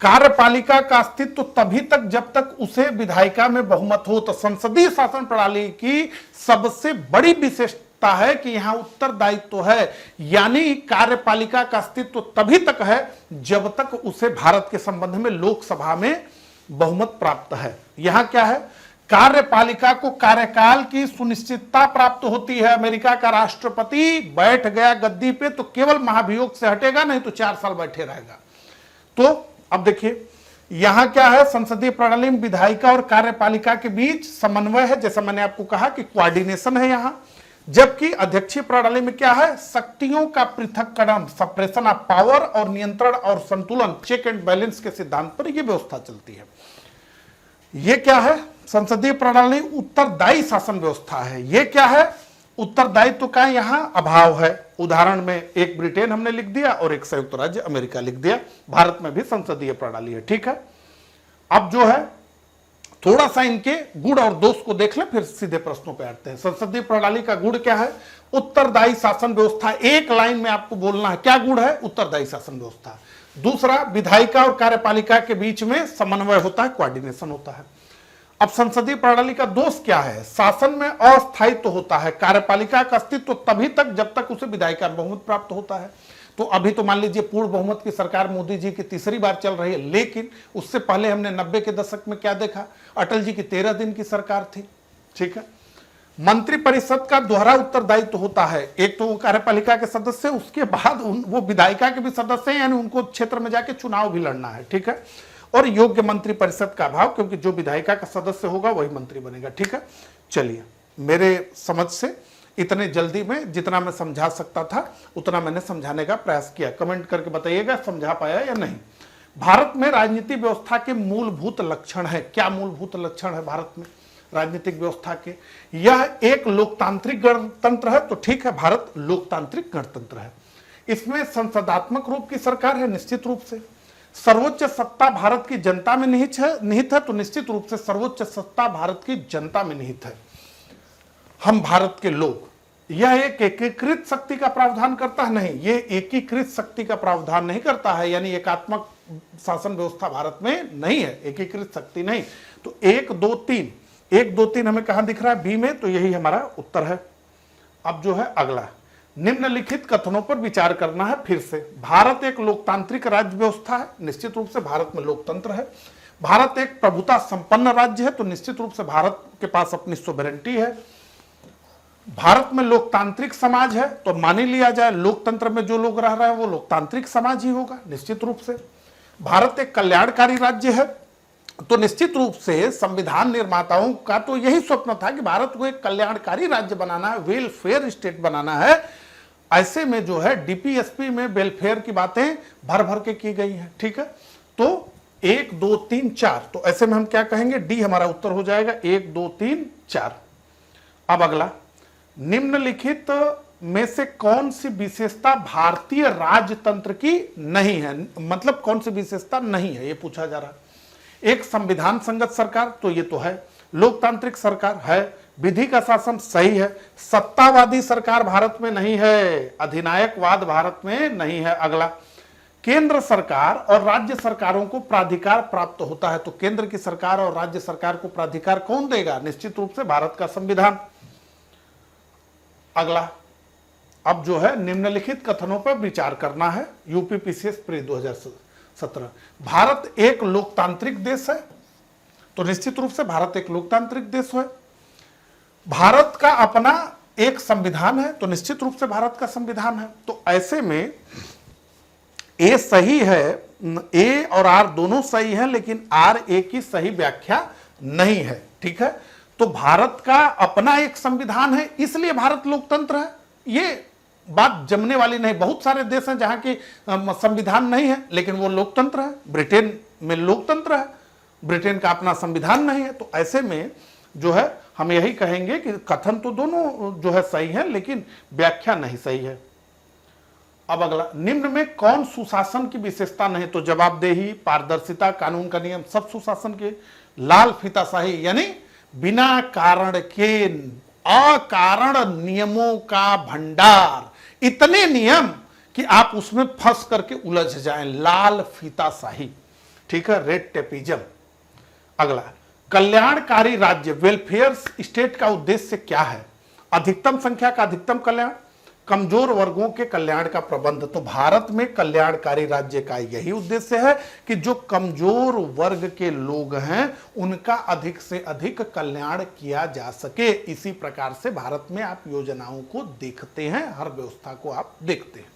कार्यपालिका का अस्तित्व तभी तक जब तक उसे विधायिका में बहुमत हो। तो संसदीय शासन प्रणाली की सबसे बड़ी विशेषता है कि यहां उत्तरदायित्व है, यानी कार्यपालिका का अस्तित्व तभी तक है जब तक उसे भारत के संबंध में लोकसभा में बहुमत प्राप्त है। यहां क्या है, कार्यपालिका को कार्यकाल की सुनिश्चितता प्राप्त होती है। अमेरिका का राष्ट्रपति बैठ गया गद्दी पे तो केवल महाभियोग से हटेगा, नहीं तो 4 साल बैठे रहेगा। तो अब देखिए यहां क्या है, संसदीय प्रणाली में विधायिका और कार्यपालिका के बीच समन्वय है, जैसा मैंने आपको कहा कि कोऑर्डिनेशन है यहां। जबकि अध्यक्षीय प्रणाली में क्या है, शक्तियों का पृथक्करण, सप्रेशन ऑफ पावर, और नियंत्रण और संतुलन, चेक एंड बैलेंस के सिद्धांत पर यह व्यवस्था चलती है। यह क्या है, संसदीय प्रणाली उत्तरदायी शासन व्यवस्था है। यह क्या है, उत्तरदायित्व का यहां अभाव है। उदाहरण में एक ब्रिटेन हमने लिख दिया और एक संयुक्त राज्य अमेरिका लिख दिया। भारत में भी संसदीय प्रणाली है। ठीक है, अब जो है थोड़ा सा इनके गुण और दोष को देख ले, फिर सीधे प्रश्नों पे आते हैं। संसदीय प्रणाली का गुण क्या है? उत्तरदायी शासन व्यवस्था। एक लाइन में आपको बोलना है क्या गुण है? उत्तरदायी शासन व्यवस्था। दूसरा, विधायिका और कार्यपालिका के बीच में समन्वय होता है, कोऑर्डिनेशन होता है। अब संसदीय प्रणाली का दोष क्या है? शासन में अस्थायित्व होता है। कार्यपालिका का अस्तित्व तभी तक जब तक उसे विधायिका बहुमत प्राप्त होता है। तो अभी तो मान लीजिए पूर्ण बहुमत की सरकार मोदी जी की तीसरी बार चल रही है, लेकिन उससे पहले हमने 90 के दशक में क्या देखा? अटल जी की 13 दिन की सरकार थी। ठीक है। मंत्रिपरिषद का दोहरा उत्तरदायित्व होता है। एक तो वो कार्यपालिका के सदस्य, उसके बाद वो विधायिका के भी सदस्य हैं, यानी उनको क्षेत्र में जाके चुनाव भी लड़ना है। ठीक है। और योग्य मंत्रिपरिषद का अभाव, क्योंकि जो विधायिका का सदस्य होगा वही मंत्री बनेगा। ठीक है। चलिए, मेरे समझ से इतने जल्दी में जितना मैं समझा सकता था उतना मैंने समझाने का प्रयास किया। कमेंट करके बताइएगा समझा पाया या नहीं। भारत में राजनीतिक व्यवस्था के मूलभूत लक्षण है। क्या मूलभूत लक्षण है भारत में राजनीतिक व्यवस्था के? यह एक लोकतांत्रिक गणतंत्र है, तो ठीक है, भारत लोकतांत्रिक गणतंत्र है। इसमें संसदात्मक रूप की सरकार है, निश्चित रूप से। सर्वोच्च सत्ता भारत की जनता में निहित है, तो निश्चित रूप से सर्वोच्च सत्ता भारत की जनता में निहित है। हम भारत के लोग, यह एक एकीकृत शक्ति का प्रावधान करता है? नहीं, यह एकीकृत शक्ति का प्रावधान नहीं करता है, यानी एकात्मक शासन व्यवस्था भारत में नहीं है, एकीकृत शक्ति नहीं। तो 1 2 3, 1 2 3 हमें कहां दिख रहा है? बी में, तो यही हमारा उत्तर है। अब जो है अगला, निम्नलिखित कथनों पर विचार करना है। फिर से, भारत एक लोकतांत्रिक राज्य व्यवस्था है, निश्चित रूप से भारत में लोकतंत्र है। भारत एक प्रभुता संपन्न राज्य है, तो निश्चित रूप से भारत के पास अपनी सोवेरेंटी है। भारत में लोकतांत्रिक समाज है, तो मान ही लिया जाए लोकतंत्र में जो लोग रह रहे हैं वो लोकतांत्रिक समाज ही होगा, निश्चित रूप से। भारत एक कल्याणकारी राज्य है, तो निश्चित रूप से संविधान निर्माताओं का तो यही स्वप्न था कि भारत को एक कल्याणकारी राज्य बनाना है, वेलफेयर स्टेट बनाना है। ऐसे में जो है डीपीएसपी में वेलफेयर की बातें भर भर के की गई हैं। ठीक है। तो 1 2 3 4, तो ऐसे में हम क्या कहेंगे? डी हमारा उत्तर हो जाएगा, 1 2 3 4। अब अगला, निम्नलिखित में से कौन सी विशेषता भारतीय राजतंत्र की नहीं है? मतलब कौन सी विशेषता नहीं है, ये पूछा जा रहा है। एक, संविधान संगत सरकार, तो ये तो है। लोकतांत्रिक सरकार है। विधि का शासन, सही है। सत्तावादी सरकार भारत में नहीं है, अधिनायकवाद भारत में नहीं है। अगला, केंद्र सरकार और राज्य सरकारों को प्राधिकार प्राप्त होता है, तो केंद्र की सरकार और राज्य सरकार को प्राधिकार कौन देगा? निश्चित रूप से भारत का संविधान। अगला, अब जो है निम्नलिखित कथनों पर विचार करना है। यूपीपीसीएस प्री 2017, भारत एक लोकतांत्रिक देश है, तो निश्चित रूप से भारत एक लोकतांत्रिक देश है। भारत का अपना एक संविधान है, तो निश्चित रूप से भारत का संविधान है। तो ऐसे में ए सही है, ए और आर दोनों सही है, लेकिन आर ए की सही व्याख्या नहीं है। ठीक है। तो भारत का अपना एक संविधान है, इसलिए भारत लोकतंत्र है, ये बात जमने वाली नहीं। बहुत सारे देश हैं जहां की संविधान नहीं है लेकिन वो लोकतंत्र है। ब्रिटेन में लोकतंत्र है, ब्रिटेन का अपना संविधान नहीं है। तो ऐसे में जो है हम यही कहेंगे कि कथन तो दोनों जो है सही है, लेकिन व्याख्या नहीं सही है। अब अगला, निम्न में कौन सुशासन की विशेषता नहीं? तो जवाबदेही, पारदर्शिता, कानून का नियम, सब सुशासन के। लाल फीताशाही, यानी बिना कारण के अकारण नियमों का भंडार, इतने नियम कि आप उसमें फंस करके उलझ जाएं, लाल फीताशाही। ठीक है, रेड टेपिज्म। अगला, कल्याणकारी राज्य, वेलफेयर स्टेट का उद्देश्य क्या है? अधिकतम संख्या का अधिकतम कल्याण, कमजोर वर्गों के कल्याण का प्रबंध। तो भारत में कल्याणकारी राज्य का यही उद्देश्य है कि जो कमजोर वर्ग के लोग हैं उनका अधिक से अधिक कल्याण किया जा सके। इसी प्रकार से भारत में आप योजनाओं को देखते हैं, हर व्यवस्था को आप देखते हैं।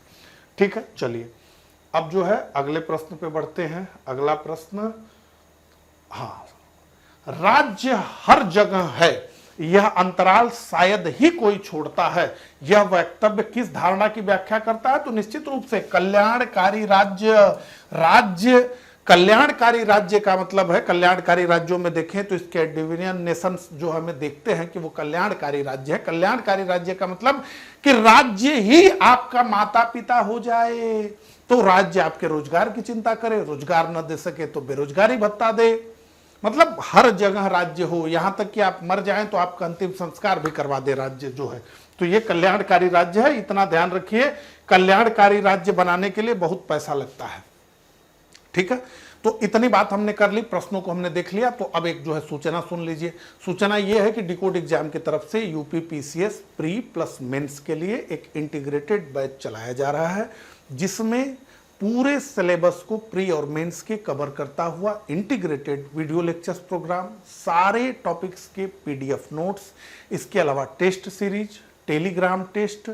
ठीक है। चलिए, अब जो है अगले प्रश्न पे बढ़ते हैं। अगला प्रश्न, हाँ, राज्य हर जगह है, यह अंतराल शायद ही कोई छोड़ता है, यह वक्तव्य किस धारणा की व्याख्या करता है? तो निश्चित रूप से कल्याणकारी राज्य। राज्य कल्याणकारी राज्य का मतलब है, कल्याणकारी राज्यों में देखें तो स्कैंडिनेवियन नेशंस जो हमें देखते हैं कि वो कल्याणकारी राज्य है। कल्याणकारी राज्य का मतलब कि राज्य ही आपका माता पिता हो जाए, तो राज्य आपके रोजगार की चिंता करे, रोजगार न दे सके तो बेरोजगारी भत्ता दे, मतलब हर जगह राज्य हो, यहां तक कि आप मर जाएं तो आपका अंतिम संस्कार भी करवा दे राज्य जो है। तो ये कल्याणकारी राज्य है, इतना ध्यान रखिए। कल्याणकारी राज्य बनाने के लिए बहुत पैसा लगता है। ठीक है, तो इतनी बात हमने कर ली, प्रश्नों को हमने देख लिया। तो अब एक जो है सूचना सुन लीजिए। सूचना ये है कि डिकोड एग्जाम की तरफ से UP PCS pre plus mains के लिए एक इंटीग्रेटेड बैच चलाया जा रहा है, जिसमें पूरे सिलेबस को प्री और मेंस के कवर करता हुआ इंटीग्रेटेड वीडियो लेक्चर्स प्रोग्राम, सारे टॉपिक्स के पीडीएफ नोट्स, इसके अलावा test series, Telegram test,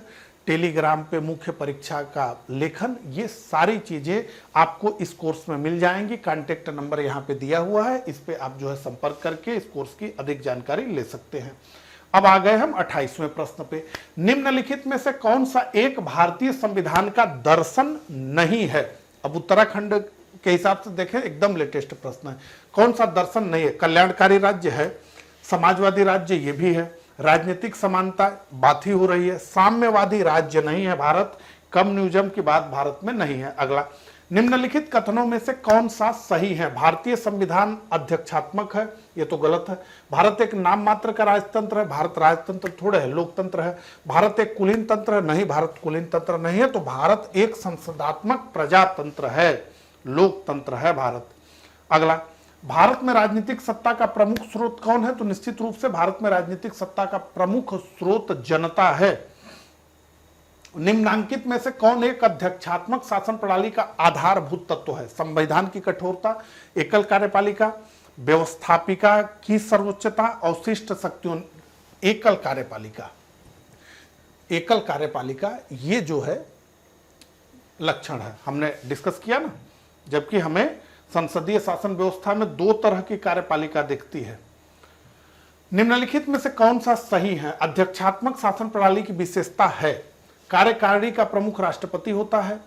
Telegram पे मुख्य परीक्षा का लेखन, ये सारी चीजें आपको इस कोर्स में मिल जाएंगी। कॉन्टेक्ट नंबर यहाँ पे दिया हुआ है, इस पे आप जो है संपर्क करके इस कोर्स की अधिक जानकारी ले सकते हैं। अब आ गए हम 28वें प्रश्न पे। निम्नलिखित में से कौन सा एक भारतीय संविधान का दर्शन नहीं है? अब उत्तराखंड के हिसाब से देखें, एकदम लेटेस्ट प्रश्न है। कौन सा दर्शन नहीं है? कल्याणकारी राज्य है, समाजवादी राज्य ये भी है, राजनीतिक समानता बात ही हो रही है, साम्यवादी राज्य नहीं है भारत, कम्युनिज्म की बात भारत में नहीं है। अगला, निम्नलिखित कथनों में से कौन सा सही है? भारतीय संविधान अध्यक्षात्मक है, ये तो गलत है। भारत एक नाम मात्र का राजतंत्र है, भारत राजतंत्र थोड़े है, लोकतंत्र है। भारत एक कुलीन तंत्र है, नहीं, भारत कुलीन तंत्र नहीं है। तो भारत एक संसदात्मक प्रजातंत्र है, लोकतंत्र है भारत। अगला, भारत में राजनीतिक सत्ता का प्रमुख स्रोत कौन है? तो निश्चित रूप से भारत में राजनीतिक सत्ता का प्रमुख स्रोत जनता है। निम्नांकित में से कौन एक अध्यक्षात्मक शासन प्रणाली का आधारभूत तत्व है? संविधान की कठोरता, एकल कार्यपालिका, व्यवस्थापिका की सर्वोच्चता, अवशिष्ट शक्तियों। एकल कार्यपालिका, एकल कार्यपालिका ये जो है लक्षण है, हमने डिस्कस किया ना, जबकि हमें संसदीय शासन व्यवस्था में दो तरह की कार्यपालिका दिखती है। निम्नलिखित में से कौन सा सही है? अध्यक्षात्मक शासन प्रणाली की विशेषता है, कार्यकारिणी का प्रमुख राष्ट्रपति होता है,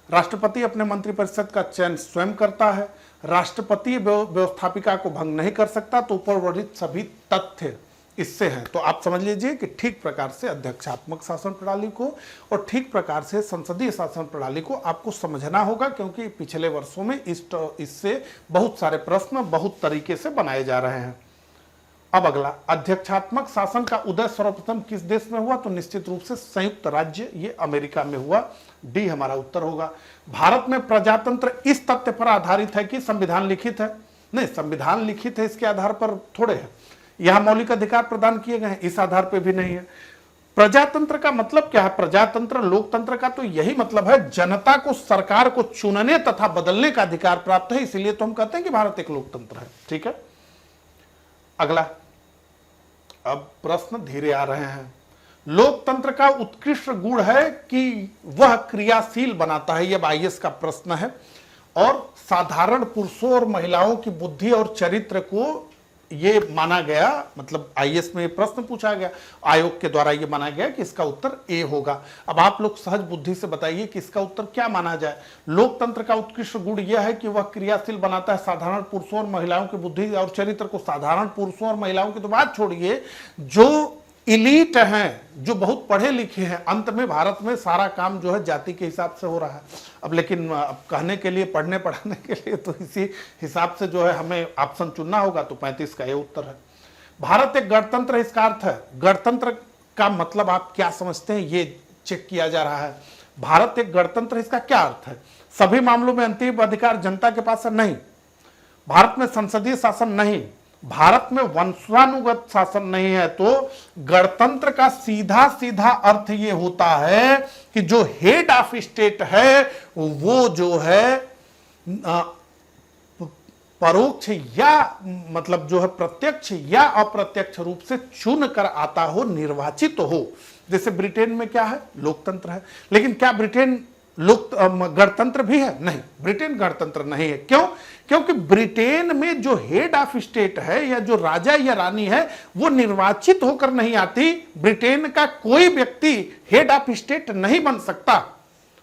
राष्ट्रपति अपने मंत्रिपरिषद का चयन स्वयं करता है, राष्ट्रपति व्यवस्थापिका को भंग नहीं कर सकता। तो ऊपर वर्णित सभी तथ्य इससे हैं। तो आप समझ लीजिए कि ठीक प्रकार से अध्यक्षात्मक शासन प्रणाली को और ठीक प्रकार से संसदीय शासन प्रणाली को आपको समझना होगा, क्योंकि पिछले वर्षों में इससे बहुत सारे प्रश्न बहुत तरीके से बनाए जा रहे हैं। अब अगला, अध्यक्षात्मक शासन का उदय सर्वप्रथम किस देश में हुआ? तो निश्चित रूप से संयुक्त राज्य, ये अमेरिका में हुआ। डी हमारा उत्तर होगा। भारत में प्रजातंत्र इस तथ्य पर आधारित है कि संविधान लिखित है? नहीं, संविधान लिखित है इसके आधार पर थोड़े है। यहां मौलिक अधिकार प्रदान किए गए हैं, इस आधार पर भी नहीं है। प्रजातंत्र का मतलब क्या है? प्रजातंत्र, लोकतंत्र का तो यही मतलब है, जनता को सरकार को चुनने तथा बदलने का अधिकार प्राप्त है, इसीलिए तो हम कहते हैं कि भारत एक लोकतंत्र है। ठीक है, अगला, अब प्रश्न धीरे आ रहे हैं। लोकतंत्र का उत्कृष्ट गुण है कि वह क्रियाशील बनाता है, यह आईएएस का प्रश्न है। और साधारण पुरुषों और महिलाओं की बुद्धि और चरित्र को ये माना गया, मतलब आईएएस में प्रश्न पूछा गया, आयोग के द्वारा ये माना गया कि इसका उत्तर ए होगा। अब आप लोग सहज बुद्धि से बताइए कि इसका उत्तर क्या माना जाए। लोकतंत्र का उत्कृष्ट गुण यह है कि वह क्रियाशील बनाता है साधारण पुरुषों और महिलाओं की बुद्धि और चरित्र को। साधारण पुरुषों और महिलाओं की तो बात छोड़िए, जो इलीट हैं, जो बहुत पढ़े लिखे हैं, अंत में भारत में सारा काम जो है जाति के हिसाब से हो रहा है। अब लेकिन अब कहने के लिए, पढ़ने पढ़ाने के लिए तो इसी हिसाब से जो है हमें ऑप्शन चुनना होगा। तो 35 का ये उत्तर है। भारत एक गणतंत्र है, इसका अर्थ है, गणतंत्र का मतलब आप क्या समझते हैं, ये चेक किया जा रहा है। भारत एक गणतंत्र, इसका क्या अर्थ है? सभी मामलों में अंतिम अधिकार जनता के पास है? नहीं। भारत में संसदीय शासन नहीं, भारत में वंशानुगत शासन नहीं है। तो गणतंत्र का सीधा सीधा अर्थ ये होता है कि जो हेड ऑफ स्टेट है वो जो है परोक्ष या मतलब जो है प्रत्यक्ष या अप्रत्यक्ष रूप से चुन कर आता हो, निर्वाचित हो। जैसे ब्रिटेन में क्या है? लोकतंत्र है। लेकिन क्या ब्रिटेन गणतंत्र भी है? नहीं, ब्रिटेन गणतंत्र नहीं है। क्यों? क्योंकि ब्रिटेन में जो हेड ऑफ स्टेट है या जो राजा या रानी है वो निर्वाचित होकर नहीं आती। ब्रिटेन का कोई व्यक्ति हेड ऑफ स्टेट नहीं बन सकता,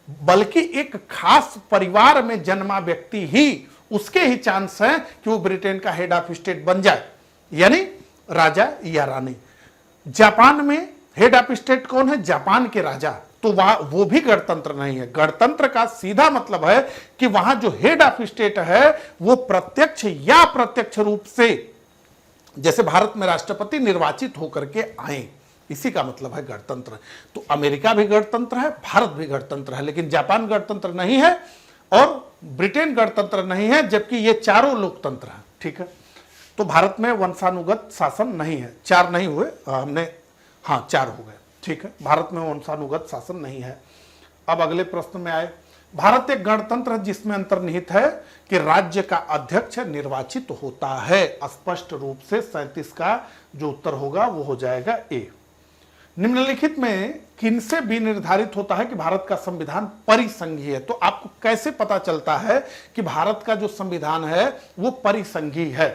बल्कि एक खास परिवार में जन्मा व्यक्ति ही, उसके ही चांस है कि वो ब्रिटेन का हेड ऑफ स्टेट बन जाए, यानी राजा या रानी। जापान में हेड ऑफ स्टेट कौन है? जापान के राजा। तो वहां वो भी गणतंत्र नहीं है। गणतंत्र का सीधा मतलब है कि वहां जो हेड ऑफ स्टेट है वो प्रत्यक्ष या अप्रत्यक्ष रूप से, जैसे भारत में राष्ट्रपति निर्वाचित होकर के आए, इसी का मतलब है गणतंत्र। तो अमेरिका भी गणतंत्र है, भारत भी गणतंत्र है, लेकिन जापान गणतंत्र नहीं है और ब्रिटेन गणतंत्र नहीं है, जबकि ये चारों लोकतंत्र हैं। ठीक है, तो भारत में वंशानुगत शासन नहीं है। 4 नहीं हुए, हमने, हाँ 4 हो गए। ठीक है, भारत में वंशानुगत शासन नहीं है। अब अगले प्रश्न में आए, भारत एक गणतंत्र है जिसमें अंतर्निहित है कि राज्य का अध्यक्ष निर्वाचित होता है। स्पष्ट रूप से 37 का जो उत्तर होगा वो हो जाएगा ए। निम्नलिखित में किनसे भी निर्धारित होता है कि भारत का संविधान परिसंघीय है? तो आपको कैसे पता चलता है कि भारत का जो संविधान है वो परिसंघीय है?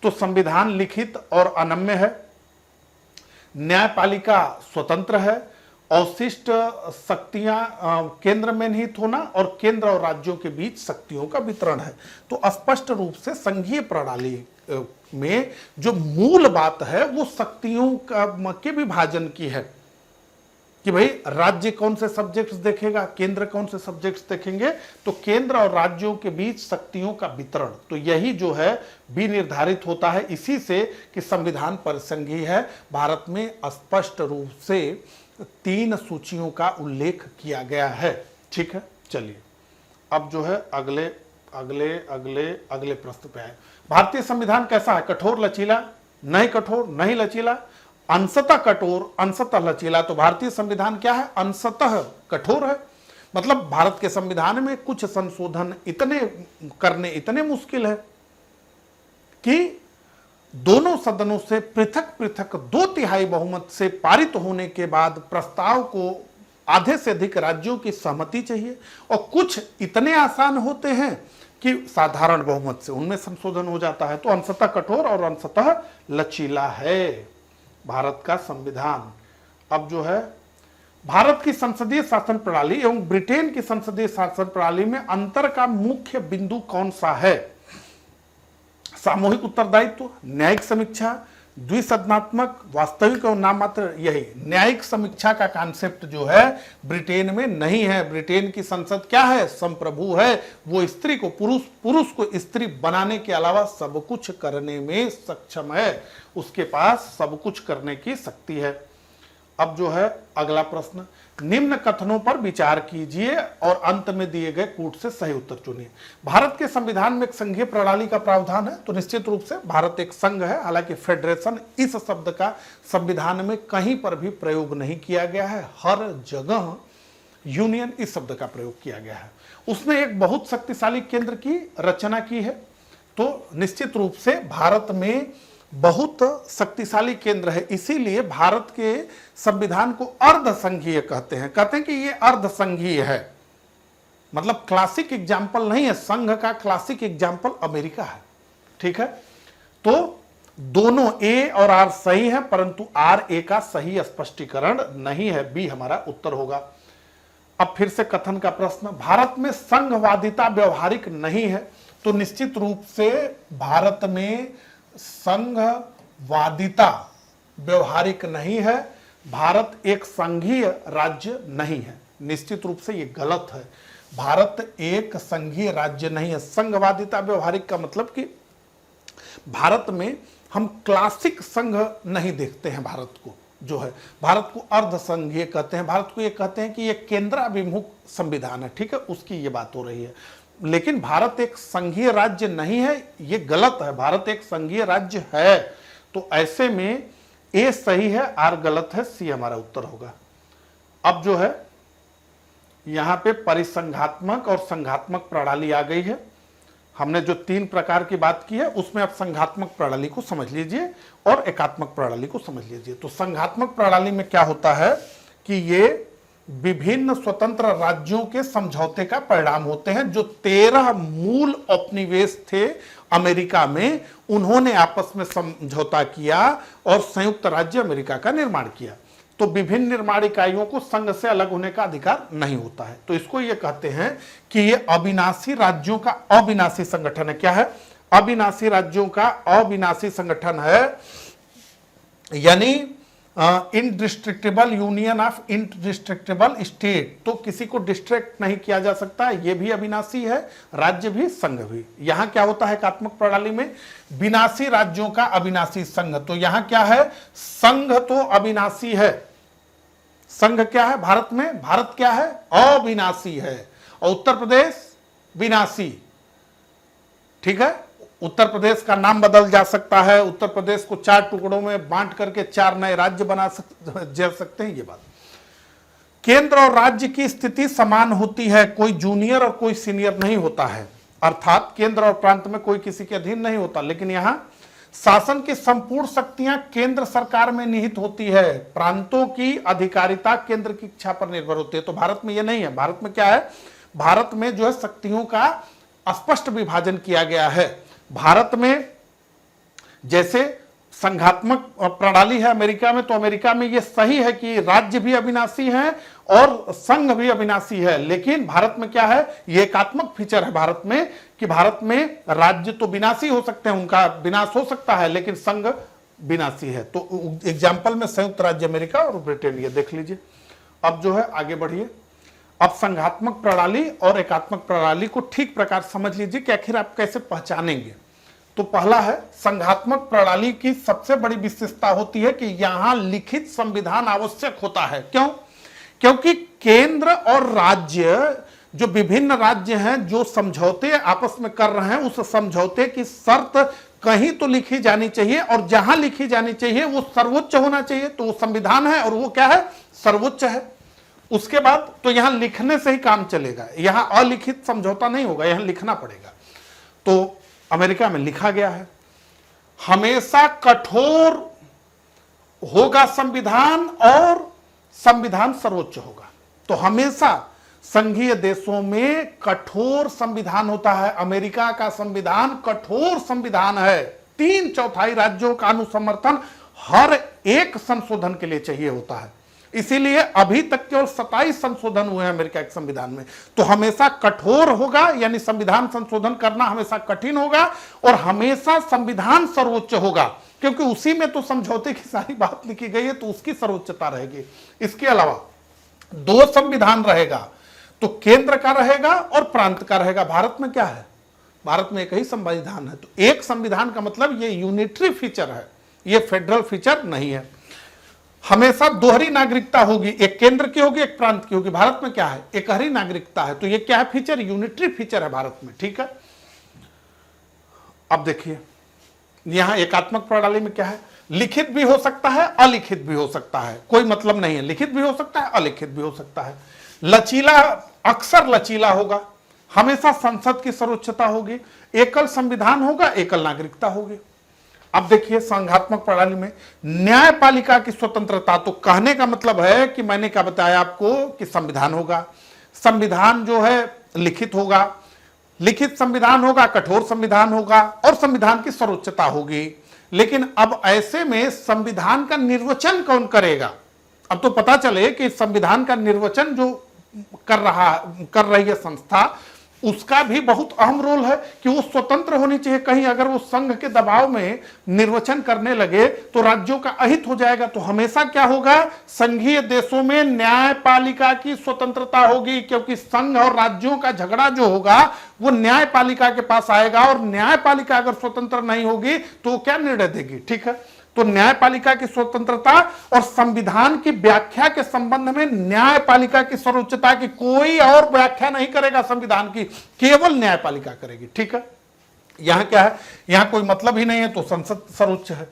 तो संविधान लिखित और अनम्य है, न्यायपालिका स्वतंत्र है, अवशिष्ट शक्तियां केंद्र में निहित होना और केंद्र और राज्यों के बीच शक्तियों का वितरण है। तो स्पष्ट रूप से संघीय प्रणाली में जो मूल बात है वो शक्तियों के विभाजन की है कि भाई राज्य कौन से सब्जेक्ट्स देखेगा, केंद्र कौन से सब्जेक्ट्स देखेंगे, तो केंद्र और राज्यों के बीच शक्तियों का वितरण, तो यही जो है भी निर्धारित होता है इसी से कि संविधान परिसंघीय है। भारत में स्पष्ट रूप से 3 सूचियों का उल्लेख किया गया है। ठीक है, चलिए अब जो है अगले अगले अगले अगले प्रश्न पे आए। भारतीय संविधान कैसा है? कठोर, लचीला? नहीं कठोर, नहीं लचीला, अंशतः कठोर, अंशतः लचीला। तो भारतीय संविधान क्या है? अंशतः कठोर है। मतलब भारत के संविधान में कुछ संशोधन इतने करने इतने मुश्किल है कि दोनों सदनों से पृथक पृथक 2/3 बहुमत से पारित होने के बाद प्रस्ताव को आधे से अधिक राज्यों की सहमति चाहिए, और कुछ इतने आसान होते हैं कि साधारण बहुमत से उनमें संशोधन हो जाता है। तो अंशतः कठोर और अंशतः लचीला है भारत का संविधान। अब जो है भारत की संसदीय शासन प्रणाली एवं ब्रिटेन की संसदीय शासन प्रणाली में अंतर का मुख्य बिंदु कौन सा है? सामूहिक उत्तरदायित्व, न्यायिक समीक्षा, द्विसदनात्मक, वास्तविक और नाममात्र। यही न्यायिक समीक्षा का कॉन्सेप्ट जो है ब्रिटेन में नहीं है। ब्रिटेन की संसद क्या है? संप्रभु है। वो स्त्री को पुरुष को स्त्री बनाने के अलावा सब कुछ करने में सक्षम है, उसके पास सब कुछ करने की शक्ति है। अब जो है अगला प्रश्न, निम्न कथनों पर विचार कीजिए और अंत में दिए गए कूट से सही उत्तर चुनिए। भारत के संविधान में एक संघीय प्रणाली का प्रावधान है। तो निश्चित रूप से भारत एक संघ है। हालांकि फेडरेशन इस शब्द का संविधान में कहीं पर भी प्रयोग नहीं किया गया है, हर जगह यूनियन इस शब्द का प्रयोग किया गया है। उसने एक बहुत शक्तिशाली केंद्र की रचना की है। तो निश्चित रूप से भारत में बहुत शक्तिशाली केंद्र है, इसीलिए भारत के संविधान को अर्ध संघीय कहते हैं। कहते हैं कि ये अर्ध संघीय है, मतलब क्लासिक एग्जाम्पल नहीं है। संघ का क्लासिक एग्जाम्पल अमेरिका है। ठीक है, तो दोनों ए और आर सही है, परंतु आर ए का सही स्पष्टीकरण नहीं है। बी हमारा उत्तर होगा। अब फिर से कथन का प्रश्न, भारत में संघवादिता व्यवहारिक नहीं है। तो निश्चित रूप से भारत में संघवादिता व्यवहारिक नहीं है। भारत एक संघीय राज्य नहीं है। निश्चित रूप से यह गलत है। भारत एक संघीय राज्य नहीं है। संघवादिता व्यवहारिक का मतलब कि भारत में हम क्लासिक संघ नहीं देखते हैं। भारत को जो है, भारत को अर्ध संघीय कहते हैं। भारत को ये कहते हैं कि ये केंद्राभिमुख संविधान है। ठीक है, उसकी ये बात हो रही है। लेकिन भारत एक संघीय राज्य नहीं है, ये गलत है। भारत एक संघीय राज्य है। तो ऐसे में ए सही है, आर गलत है, सी हमारा उत्तर होगा। अब जो है यहां पे परिसंघात्मक और संघात्मक प्रणाली आ गई है। हमने जो 3 प्रकार की बात की है उसमें आप संघात्मक प्रणाली को समझ लीजिए और एकात्मक प्रणाली को समझ लीजिए। तो संघात्मक प्रणाली में क्या होता है कि ये विभिन्न स्वतंत्र राज्यों के समझौते का परिणाम होते हैं। जो 13 मूल उपनिवेश थे अमेरिका में, उन्होंने आपस में समझौता किया और संयुक्त राज्य अमेरिका का निर्माण किया। तो विभिन्न निर्माण इकाइयों को संघ से अलग होने का अधिकार नहीं होता है। तो इसको ये कहते हैं कि ये अविनाशी राज्यों का अविनाशी संगठन है। क्या है? अविनाशी राज्यों का अविनाशी संगठन है। यानी इनडिस्ट्रिक्टेबल यूनियन ऑफ इनडिस्ट्रिक्टेबल स्टेट, तो किसी को डिस्ट्रैक्ट नहीं किया जा सकता, ये भी अविनाशी है, राज्य भी संघ भी। यहां क्या होता है एकात्मक प्रणाली में, विनाशी राज्यों का अविनाशी संघ। तो यहां क्या है, संघ तो अविनाशी है, संघ क्या है भारत में, भारत क्या है, अविनाशी है, और उत्तर प्रदेश विनाशी। ठीक है, उत्तर प्रदेश का नाम बदल जा सकता है, उत्तर प्रदेश को 4 टुकड़ों में बांट करके 4 नए राज्य बना सकते हैं, ये बात। केंद्र और राज्य की स्थिति समान होती है, कोई जूनियर और कोई सीनियर नहीं होता है, अर्थात केंद्र और प्रांत में कोई किसी के अधीन नहीं होता, लेकिन यहां शासन की संपूर्ण शक्तियां केंद्र सरकार में निहित होती है, प्रांतों की अधिकारिता केंद्र की इच्छा पर निर्भर होती है। तो भारत में यह नहीं है, भारत में क्या है, भारत में जो है शक्तियों का स्पष्ट विभाजन किया गया है। भारत में जैसे संघात्मक प्रणाली है अमेरिका में, तो अमेरिका में यह सही है कि राज्य भी अविनाशी है और संघ भी अविनाशी है, लेकिन भारत में क्या है, यह एकात्मक फीचर है भारत में कि भारत में राज्य तो विनाशी हो सकते हैं, उनका विनाश हो सकता है, लेकिन संघ विनाशी है। तो एग्जाम्पल में संयुक्त राज्य अमेरिका और ब्रिटेन, ये देख लीजिए। अब जो है आगे बढ़िए, अब संघात्मक प्रणाली और एकात्मक प्रणाली को ठीक प्रकार समझ लीजिए कि आखिर आप कैसे पहचानेंगे। तो पहला है, संघात्मक प्रणाली की सबसे बड़ी विशेषता होती है कि यहां लिखित संविधान आवश्यक होता है। क्यों? क्योंकि केंद्र और राज्य, जो विभिन्न राज्य हैं, जो समझौते आपस में कर रहे हैं, उस समझौते की शर्त कहीं तो लिखी जानी चाहिए, और जहां लिखी जानी चाहिए वो सर्वोच्च होना चाहिए। तो वो संविधान है, और वो क्या है, सर्वोच्च है। उसके बाद तो यहां लिखने से ही काम चलेगा, यहां अलिखित समझौता नहीं होगा, यहां लिखना पड़ेगा। तो अमेरिका में लिखा गया है, हमेशा कठोर होगा संविधान और संविधान सर्वोच्च होगा। तो हमेशा संघीय देशों में कठोर संविधान होता है। अमेरिका का संविधान कठोर संविधान है, 3/4 राज्यों का अनुसमर्थन हर एक संशोधन के लिए चाहिए होता है। इसीलिए अभी तक केवल 27 संशोधन हुए हैं अमेरिका के संविधान में। तो हमेशा कठोर होगा, यानी संविधान संशोधन करना हमेशा कठिन होगा, और हमेशा संविधान सर्वोच्च होगा, क्योंकि उसी में तो समझौते की सारी बात लिखी गई है, तो उसकी सर्वोच्चता रहेगी। इसके अलावा 2 संविधान रहेगा, तो केंद्र का रहेगा और प्रांत का रहेगा। भारत में क्या है, भारत में एक ही संविधान है। तो एक संविधान का मतलब ये यूनिटरी फीचर है, ये फेडरल फीचर नहीं है। हमेशा दोहरी नागरिकता होगी, एक केंद्र की होगी, एक प्रांत की होगी। भारत में क्या है, एक ही नागरिकता है। तो ये क्या है, फीचर, यूनिटरी फीचर है भारत में। ठीक है, अब देखिए यहां एकात्मक प्रणाली में क्या है, लिखित भी हो सकता है, अलिखित भी हो सकता है, कोई मतलब नहीं है, लिखित भी हो सकता है, अलिखित भी हो सकता है। लचीला, अक्सर लचीला होगा, हमेशा संसद की सर्वोच्चता होगी, एकल संविधान होगा, एकल नागरिकता होगी। अब देखिए संघात्मक प्रणाली में न्यायपालिका की स्वतंत्रता, तो कहने का मतलब है कि मैंने क्या बताया आपको कि संविधान होगा, संविधान जो है लिखित होगा, लिखित संविधान होगा, कठोर संविधान होगा, और संविधान की सर्वोच्चता होगी। लेकिन अब ऐसे में संविधान का निर्वचन कौन करेगा? अब तो पता चले कि संविधान का निर्वचन जो कर रही है संस्था, उसका भी बहुत अहम रोल है कि वो स्वतंत्र होनी चाहिए। कहीं अगर वो संघ के दबाव में निर्वचन करने लगे तो राज्यों का अहित हो जाएगा। तो हमेशा क्या होगा, संघीय देशों में न्यायपालिका की स्वतंत्रता होगी, क्योंकि संघ और राज्यों का झगड़ा जो होगा वो न्यायपालिका के पास आएगा, और न्यायपालिका अगर स्वतंत्र नहीं होगी तो वो क्या निर्णय देगी। ठीक है, तो न्यायपालिका की स्वतंत्रता और संविधान की व्याख्या के संबंध में न्यायपालिका की सर्वोच्चता की कोई और व्याख्या नहीं करेगा संविधान की, केवल न्यायपालिका करेगी। ठीक है, यहां क्या है, यहां कोई मतलब ही नहीं है, तो संसद सर्वोच्च है।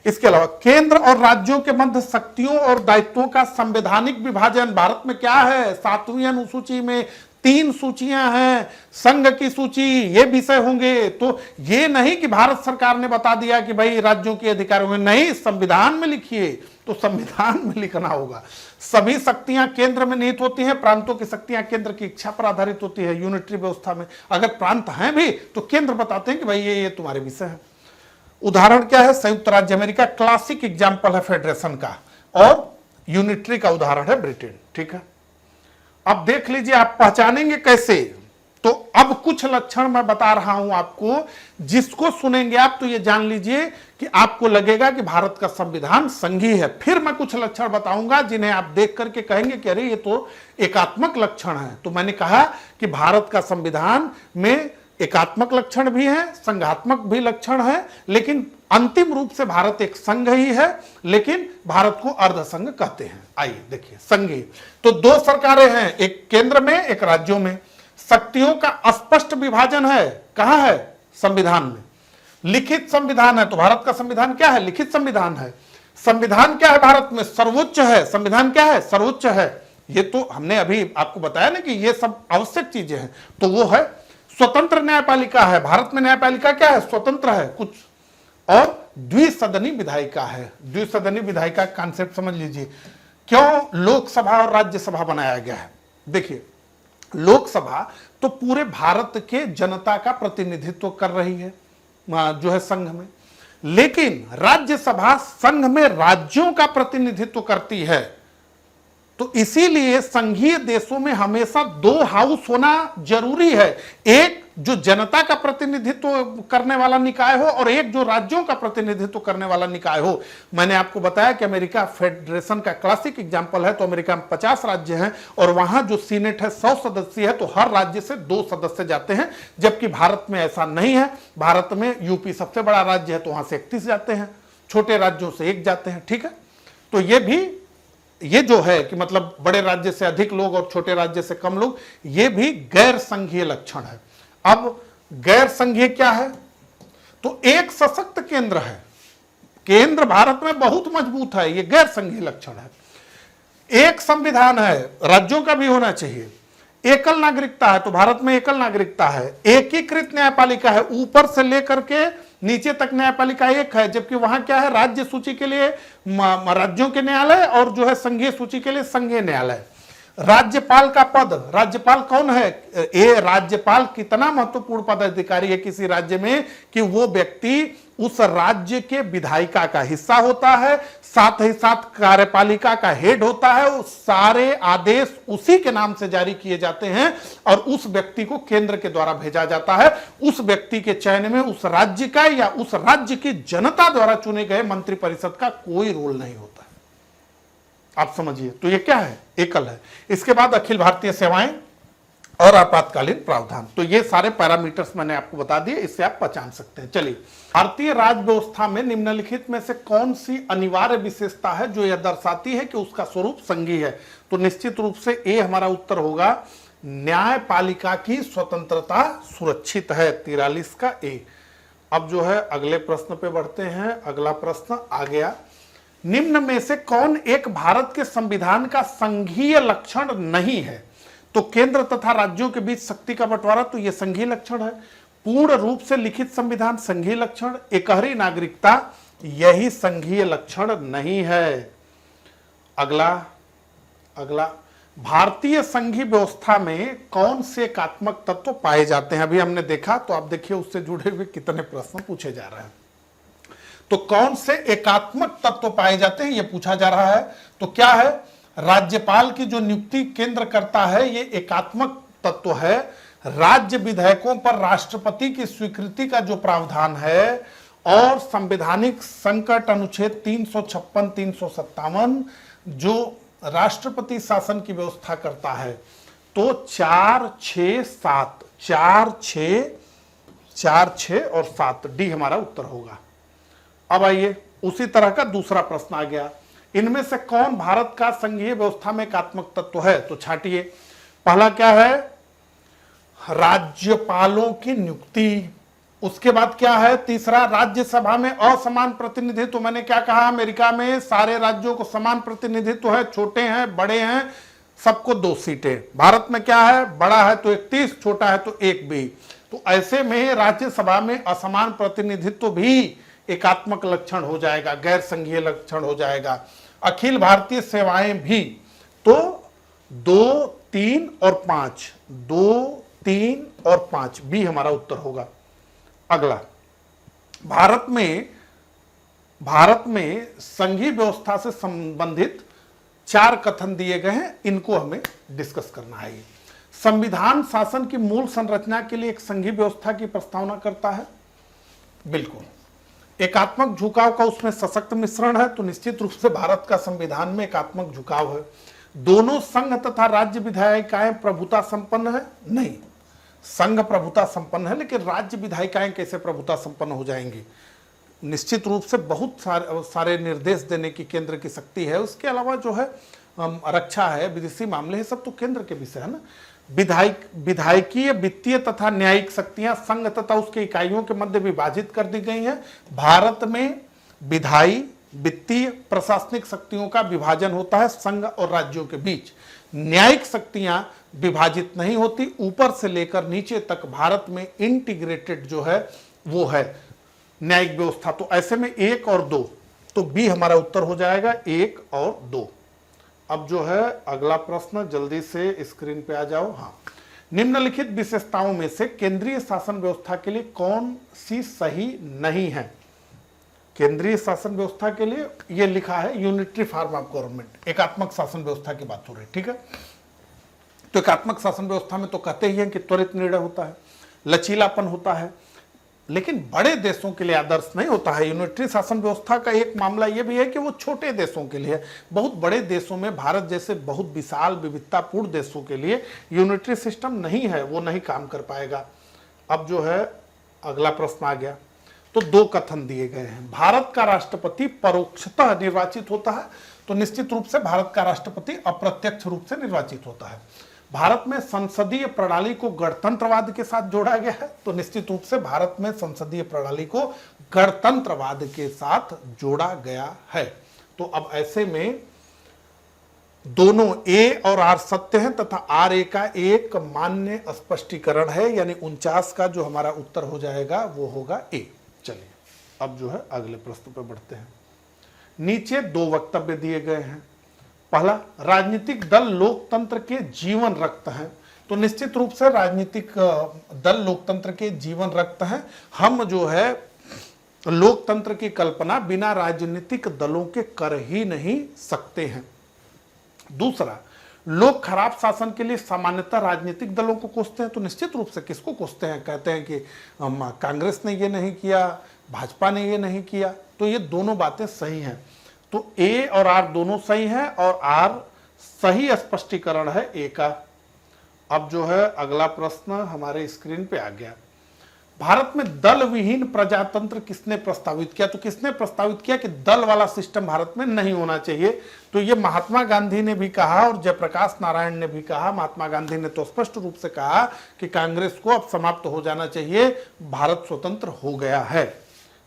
इसके अलावा केंद्र और राज्यों के मध्य शक्तियों और दायित्वों का संवैधानिक विभाजन, भारत में क्या है, 7वीं अनुसूची में 3 सूचियां हैं, संघ की सूची, ये विषय होंगे। तो ये नहीं कि भारत सरकार ने बता दिया कि भाई राज्यों के अधिकार होंगे, नहीं, संविधान में लिखिए, तो संविधान में लिखना होगा। सभी शक्तियां केंद्र में निहित होती हैं, प्रांतों की शक्तियां केंद्र की इच्छा पर आधारित होती है। यूनिटरी व्यवस्था में अगर प्रांत हैं भी तो केंद्र बताते हैं कि भाई ये तुम्हारे विषय है। उदाहरण क्या है, संयुक्त राज्य अमेरिका क्लासिक एग्जाम्पल है फेडरेशन का, और यूनिटरी का उदाहरण है ब्रिटेन। ठीक है, अब देख लीजिए आप पहचानेंगे कैसे, तो अब कुछ लक्षण मैं बता रहा हूं आपको, जिसको सुनेंगे आप तो ये जान लीजिए कि आपको लगेगा कि भारत का संविधान संघीय है। फिर मैं कुछ लक्षण बताऊंगा जिन्हें आप देख करके कहेंगे कि अरे ये तो एकात्मक लक्षण है। तो मैंने कहा कि भारत का संविधान में एकात्मक लक्षण भी है, संघात्मक भी लक्षण है, लेकिन अंतिम रूप से भारत एक संघ ही है, लेकिन भारत को अर्ध संघ कहते हैं। आइए देखिए, संघीय तो दो सरकारें हैं, एक केंद्र में एक राज्यों में। शक्तियों का स्पष्ट विभाजन है, कहां है? संविधान में। लिखित संविधान है, तो भारत का संविधान क्या है? लिखित संविधान है। संविधान क्या है भारत में? सर्वोच्च है। संविधान क्या है? सर्वोच्च है। ये तो हमने अभी आपको बताया ना कि ये सब आवश्यक चीजें हैं। तो वो है स्वतंत्र न्यायपालिका है। भारत में न्यायपालिका क्या है? स्वतंत्र है कुछ। और द्विसदनी विधायिका है। द्विसदनी विधायिका कॉन्सेप्ट समझ लीजिए। क्यों लोकसभा और राज्यसभा बनाया गया है? देखिए, लोकसभा तो पूरे भारत के जनता का प्रतिनिधित्व कर रही है जो है संघ में, लेकिन राज्यसभा संघ में राज्यों का प्रतिनिधित्व करती है। तो इसीलिए संघीय देशों में हमेशा दो हाउस होना जरूरी है, एक जो जनता का प्रतिनिधित्व करने वाला निकाय हो और एक जो राज्यों का प्रतिनिधित्व करने वाला निकाय हो। मैंने आपको बताया कि अमेरिका फेडरेशन का क्लासिक एग्जांपल है। तो अमेरिका में 50 राज्य हैं और वहां जो सीनेट है 100 सदस्य है, तो हर राज्य से 2 सदस्य जाते हैं, जबकि भारत में ऐसा नहीं है। भारत में यूपी सबसे बड़ा राज्य है तो वहां से 31 जाते हैं, छोटे राज्यों से 1 जाते हैं। ठीक है, तो ये जो है कि मतलब बड़े राज्य से अधिक लोग और छोटे राज्य से कम लोग, ये भी गैर संघीय लक्षण है। अब गैर संघीय क्या है? तो एक सशक्त केंद्र है, केंद्र भारत में बहुत मजबूत है, ये गैर संघीय लक्षण है। एक संविधान है, राज्यों का भी होना चाहिए। एकल नागरिकता है, तो भारत में एकल नागरिकता है। एकीकृत न्यायपालिका है, ऊपर से लेकर के नीचे तक न्यायपालिका एक है, जबकि वहां क्या है? राज्य सूची के लिए राज्यों के न्यायालय और जो है संघीय सूची के लिए संघीय न्यायालय। राज्यपाल का पद, राज्यपाल कौन है? ये राज्यपाल कितना महत्वपूर्ण पदाधिकारी है किसी राज्य में कि वो व्यक्ति उस राज्य के विधायिका का हिस्सा होता है, साथ ही साथ कार्यपालिका का हेड होता है। वो सारे आदेश उसी के नाम से जारी किए जाते हैं और उस व्यक्ति को केंद्र के द्वारा भेजा जाता है। उस व्यक्ति के चयन में उस राज्य का या उस राज्य की जनता द्वारा चुने गए मंत्रिपरिषद का कोई रोल नहीं होता है। आप समझिए, तो ये क्या है? एकल है। इसके बाद अखिल भारतीय सेवाएं और आपातकालीन प्रावधान। तो ये सारे पैरामीटर्स मैंने आपको बता दिए, इससे आप पहचान सकते हैं। चलिए, भारतीय राज्य व्यवस्था में निम्नलिखित में से कौन सी अनिवार्य विशेषता है जो यह दर्शाती है कि उसका स्वरूप संघीय है? तो निश्चित रूप से ए हमारा उत्तर होगा, न्यायपालिका की स्वतंत्रता सुरक्षित है। 43 का ए। अब जो है अगले प्रश्न पे बढ़ते हैं। अगला प्रश्न आ गया, निम्न में से कौन एक भारत के संविधान का संघीय लक्षण नहीं है? तो केंद्र तथा राज्यों के बीच शक्ति का बंटवारा, तो यह संघीय लक्षण है। पूर्ण रूप से लिखित संविधान संघीय लक्षण। एकहरी नागरिकता, यही संघीय लक्षण नहीं है। अगला भारतीय संघीय व्यवस्था में कौन से एकात्मक तत्व पाए जाते हैं? अभी हमने देखा, तो आप देखिए उससे जुड़े हुए कितने प्रश्न पूछे जा रहे हैं। तो कौन से एकात्मक तत्व पाए जाते हैं, यह पूछा जा रहा है। तो क्या है? राज्यपाल की जो नियुक्ति केंद्र करता है, यह एकात्मक तत्व है। राज्य विधेयकों पर राष्ट्रपति की स्वीकृति का जो प्रावधान है, और संवैधानिक संकट अनुच्छेद 356, 357 जो राष्ट्रपति शासन की व्यवस्था करता है। तो 4, 6, 7, 4, 6 और 7, डी हमारा उत्तर होगा। अब आइए, उसी तरह का दूसरा प्रश्न आ गया, इनमें से कौन भारत का संघीय व्यवस्था में एकात्मक तत्व है? तो छांटिए। पहला क्या है? राज्यपालों की नियुक्ति। उसके बाद क्या है? तीसरा, राज्यसभा में असमान प्रतिनिधित्व। तो मैंने क्या कहा? अमेरिका में सारे राज्यों को समान प्रतिनिधित्व है, छोटे हैं बड़े हैं सबको 2 सीटें। भारत में क्या है? बड़ा है तो 31, छोटा है तो 1 भी। तो ऐसे में राज्यसभा में असमान प्रतिनिधित्व भी एकात्मक लक्षण हो जाएगा, गैर संघीय लक्षण हो जाएगा। अखिल भारतीय सेवाएं भी। तो 2, 3 और 5, 2, 3 और 5, बी हमारा उत्तर होगा। अगला, भारत में संघीय व्यवस्था से संबंधित 4 कथन दिए गए हैं, इनको हमें डिस्कस करना है। संविधान शासन की मूल संरचना के लिए एक संघीय व्यवस्था की प्रस्तावना करता है, बिल्कुल। एकात्मक झुकाव का उसमें सशक्त मिश्रण है, तो निश्चित रूप से भारत का संविधान में एकात्मक झुकाव है। दोनों संघ तथा राज्य विधायिकाएं प्रभुता संपन्न है, नहीं, संघ प्रभुता संपन्न है, लेकिन राज्य विधायिकाएं कैसे प्रभुता संपन्न हो जाएंगी? निश्चित रूप से बहुत सारे निर्देश देने की केंद्र की शक्ति है। उसके अलावा जो है रक्षा है, विदेशी मामले है, सब तो केंद्र के विषय है ना। विधायकीय, वित्तीय तथा न्यायिक शक्तियां संघ तथा उसके इकाइयों के मध्य विभाजित कर दी गई हैं। भारत में विधायी, वित्तीय, प्रशासनिक शक्तियों का विभाजन होता है संघ और राज्यों के बीच। न्यायिक शक्तियां विभाजित नहीं होती, ऊपर से लेकर नीचे तक भारत में इंटीग्रेटेड जो है वो है न्यायिक व्यवस्था। तो ऐसे में 1 और 2, तो बी हमारा उत्तर हो जाएगा 1 और 2। अब जो है अगला प्रश्न, जल्दी से स्क्रीन पे आ जाओ। हाँ, निम्नलिखित विशेषताओं में से केंद्रीय शासन व्यवस्था के लिए कौन सी सही नहीं है? केंद्रीय शासन व्यवस्था के लिए ये लिखा है यूनिटरी फॉर्म ऑफ गवर्नमेंट, एकात्मक शासन व्यवस्था की बात हो रही है, ठीक है। तो एकात्मक शासन व्यवस्था में तो कहते ही हैं कि त्वरित निर्णय होता है, लचीलापन होता है, लेकिन बड़े देशों के लिए आदर्श नहीं होता है। यूनिटरी शासन व्यवस्था का एक मामला यह भी है कि वो छोटे देशों के लिए, बहुत बड़े देशों में, भारत जैसे बहुत विशाल विविधतापूर्ण देशों के लिए यूनिटरी सिस्टम नहीं है, वो नहीं काम कर पाएगा। अब जो है अगला प्रश्न आ गया, तो 2 कथन दिए गए हैं। भारत का राष्ट्रपति परोक्षतः निर्वाचित होता है, तो निश्चित रूप से भारत का राष्ट्रपति अप्रत्यक्ष रूप से निर्वाचित होता है। भारत में संसदीय प्रणाली को गणतंत्रवाद के साथ जोड़ा गया है, तो निश्चित रूप से भारत में संसदीय प्रणाली को गणतंत्रवाद के साथ जोड़ा गया है। तो अब ऐसे में दोनों ए और आर सत्य हैं तथा आर ए का एक मान्य स्पष्टीकरण है, यानी 49 का जो हमारा उत्तर हो जाएगा वो होगा ए। चलिए अब जो है अगले प्रश्न पर बढ़ते हैं। नीचे 2 वक्तव्य दिए गए हैं। पहला, राजनीतिक दल लोकतंत्र के जीवन रक्त हैं, तो निश्चित रूप से राजनीतिक दल लोकतंत्र के जीवन रक्त हैं। हम जो है लोकतंत्र की कल्पना बिना राजनीतिक दलों के कर ही नहीं सकते हैं। दूसरा, लोग खराब शासन के लिए सामान्यतः राजनीतिक दलों को कोसते हैं, तो निश्चित रूप से किसको कोसते हैं? कहते हैं कि कांग्रेस ने ये नहीं किया, भाजपा ने ये नहीं किया, तो ये दोनों बातें सही हैं। तो ए और आर दोनों सही हैं और आर सही स्पष्टीकरण है ए का। अब जो है अगला प्रश्न हमारे स्क्रीन पे आ गया। भारत में दल विहीन प्रजातंत्र किसने प्रस्तावित किया? तो किसने प्रस्तावित किया कि दल वाला सिस्टम भारत में नहीं होना चाहिए? तो ये महात्मा गांधी ने भी कहा और जयप्रकाश नारायण ने भी कहा। महात्मा गांधी ने तो स्पष्ट रूप से कहा कि कांग्रेस को अब समाप्त हो जाना चाहिए, भारत स्वतंत्र हो गया है।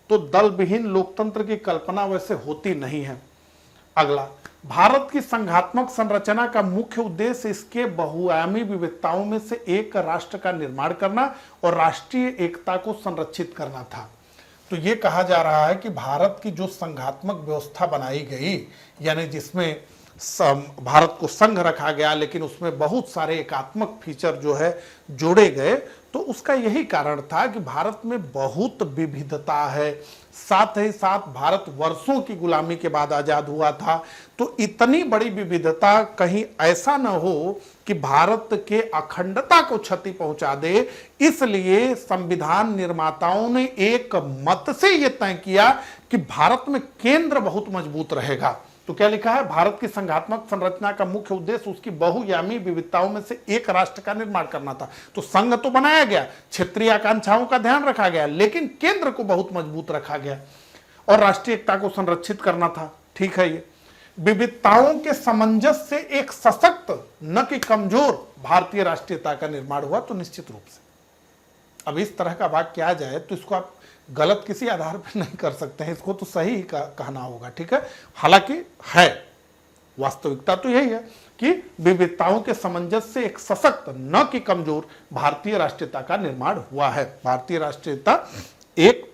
तो दल विहीन लोकतंत्र की कल्पना वैसे होती नहीं है। अगला, भारत की संघात्मक संरचना का मुख्य उद्देश्य इसके बहुआयामी विविधताओं में से एक राष्ट्र का निर्माण करना और राष्ट्रीय एकता को संरक्षित करना था। तो ये कहा जा रहा है कि भारत की जो संघात्मक व्यवस्था बनाई गई, यानी जिसमें भारत को संघ रखा गया लेकिन उसमें बहुत सारे एकात्मक फीचर जो है जोड़े गए, तो उसका यही कारण था कि भारत में बहुत विविधता है। साथ ही साथ भारत वर्षों की गुलामी के बाद आजाद हुआ था, तो इतनी बड़ी विविधता कहीं ऐसा न हो कि भारत के अखंडता को क्षति पहुंचा दे, इसलिए संविधान निर्माताओं ने एक मत से यह तय किया कि भारत में केंद्र बहुत मजबूत रहेगा। तो क्या लिखा है? भारत की संघात्मक संरचना का मुख्य उद्देश्य उसकी बहुआयामी विविधताओं में से एक राष्ट्र का निर्माण करना था। तो संघ तो बनाया गया, क्षेत्रीय आकांक्षाओं का ध्यान रखा गया, लेकिन केंद्र को बहुत मजबूत रखा गया और राष्ट्रीय एकता को संरक्षित करना था। ठीक है, ये विविधताओं के सामंजस्य से एक सशक्त न कि कमजोर भारतीय राष्ट्रीयता का निर्माण हुआ। तो निश्चित रूप से अब इस तरह का वाक्य आ जाए तो इसको आप गलत किसी आधार पर नहीं कर सकते हैं, इसको तो सही कहना होगा। ठीक है, हालांकि है वास्तविकता तो यही है कि विविधताओं के सामंजस्य से एक सशक्त न कि कमजोर भारतीय राष्ट्रीयता का निर्माण हुआ है। भारतीय राष्ट्रीयता एक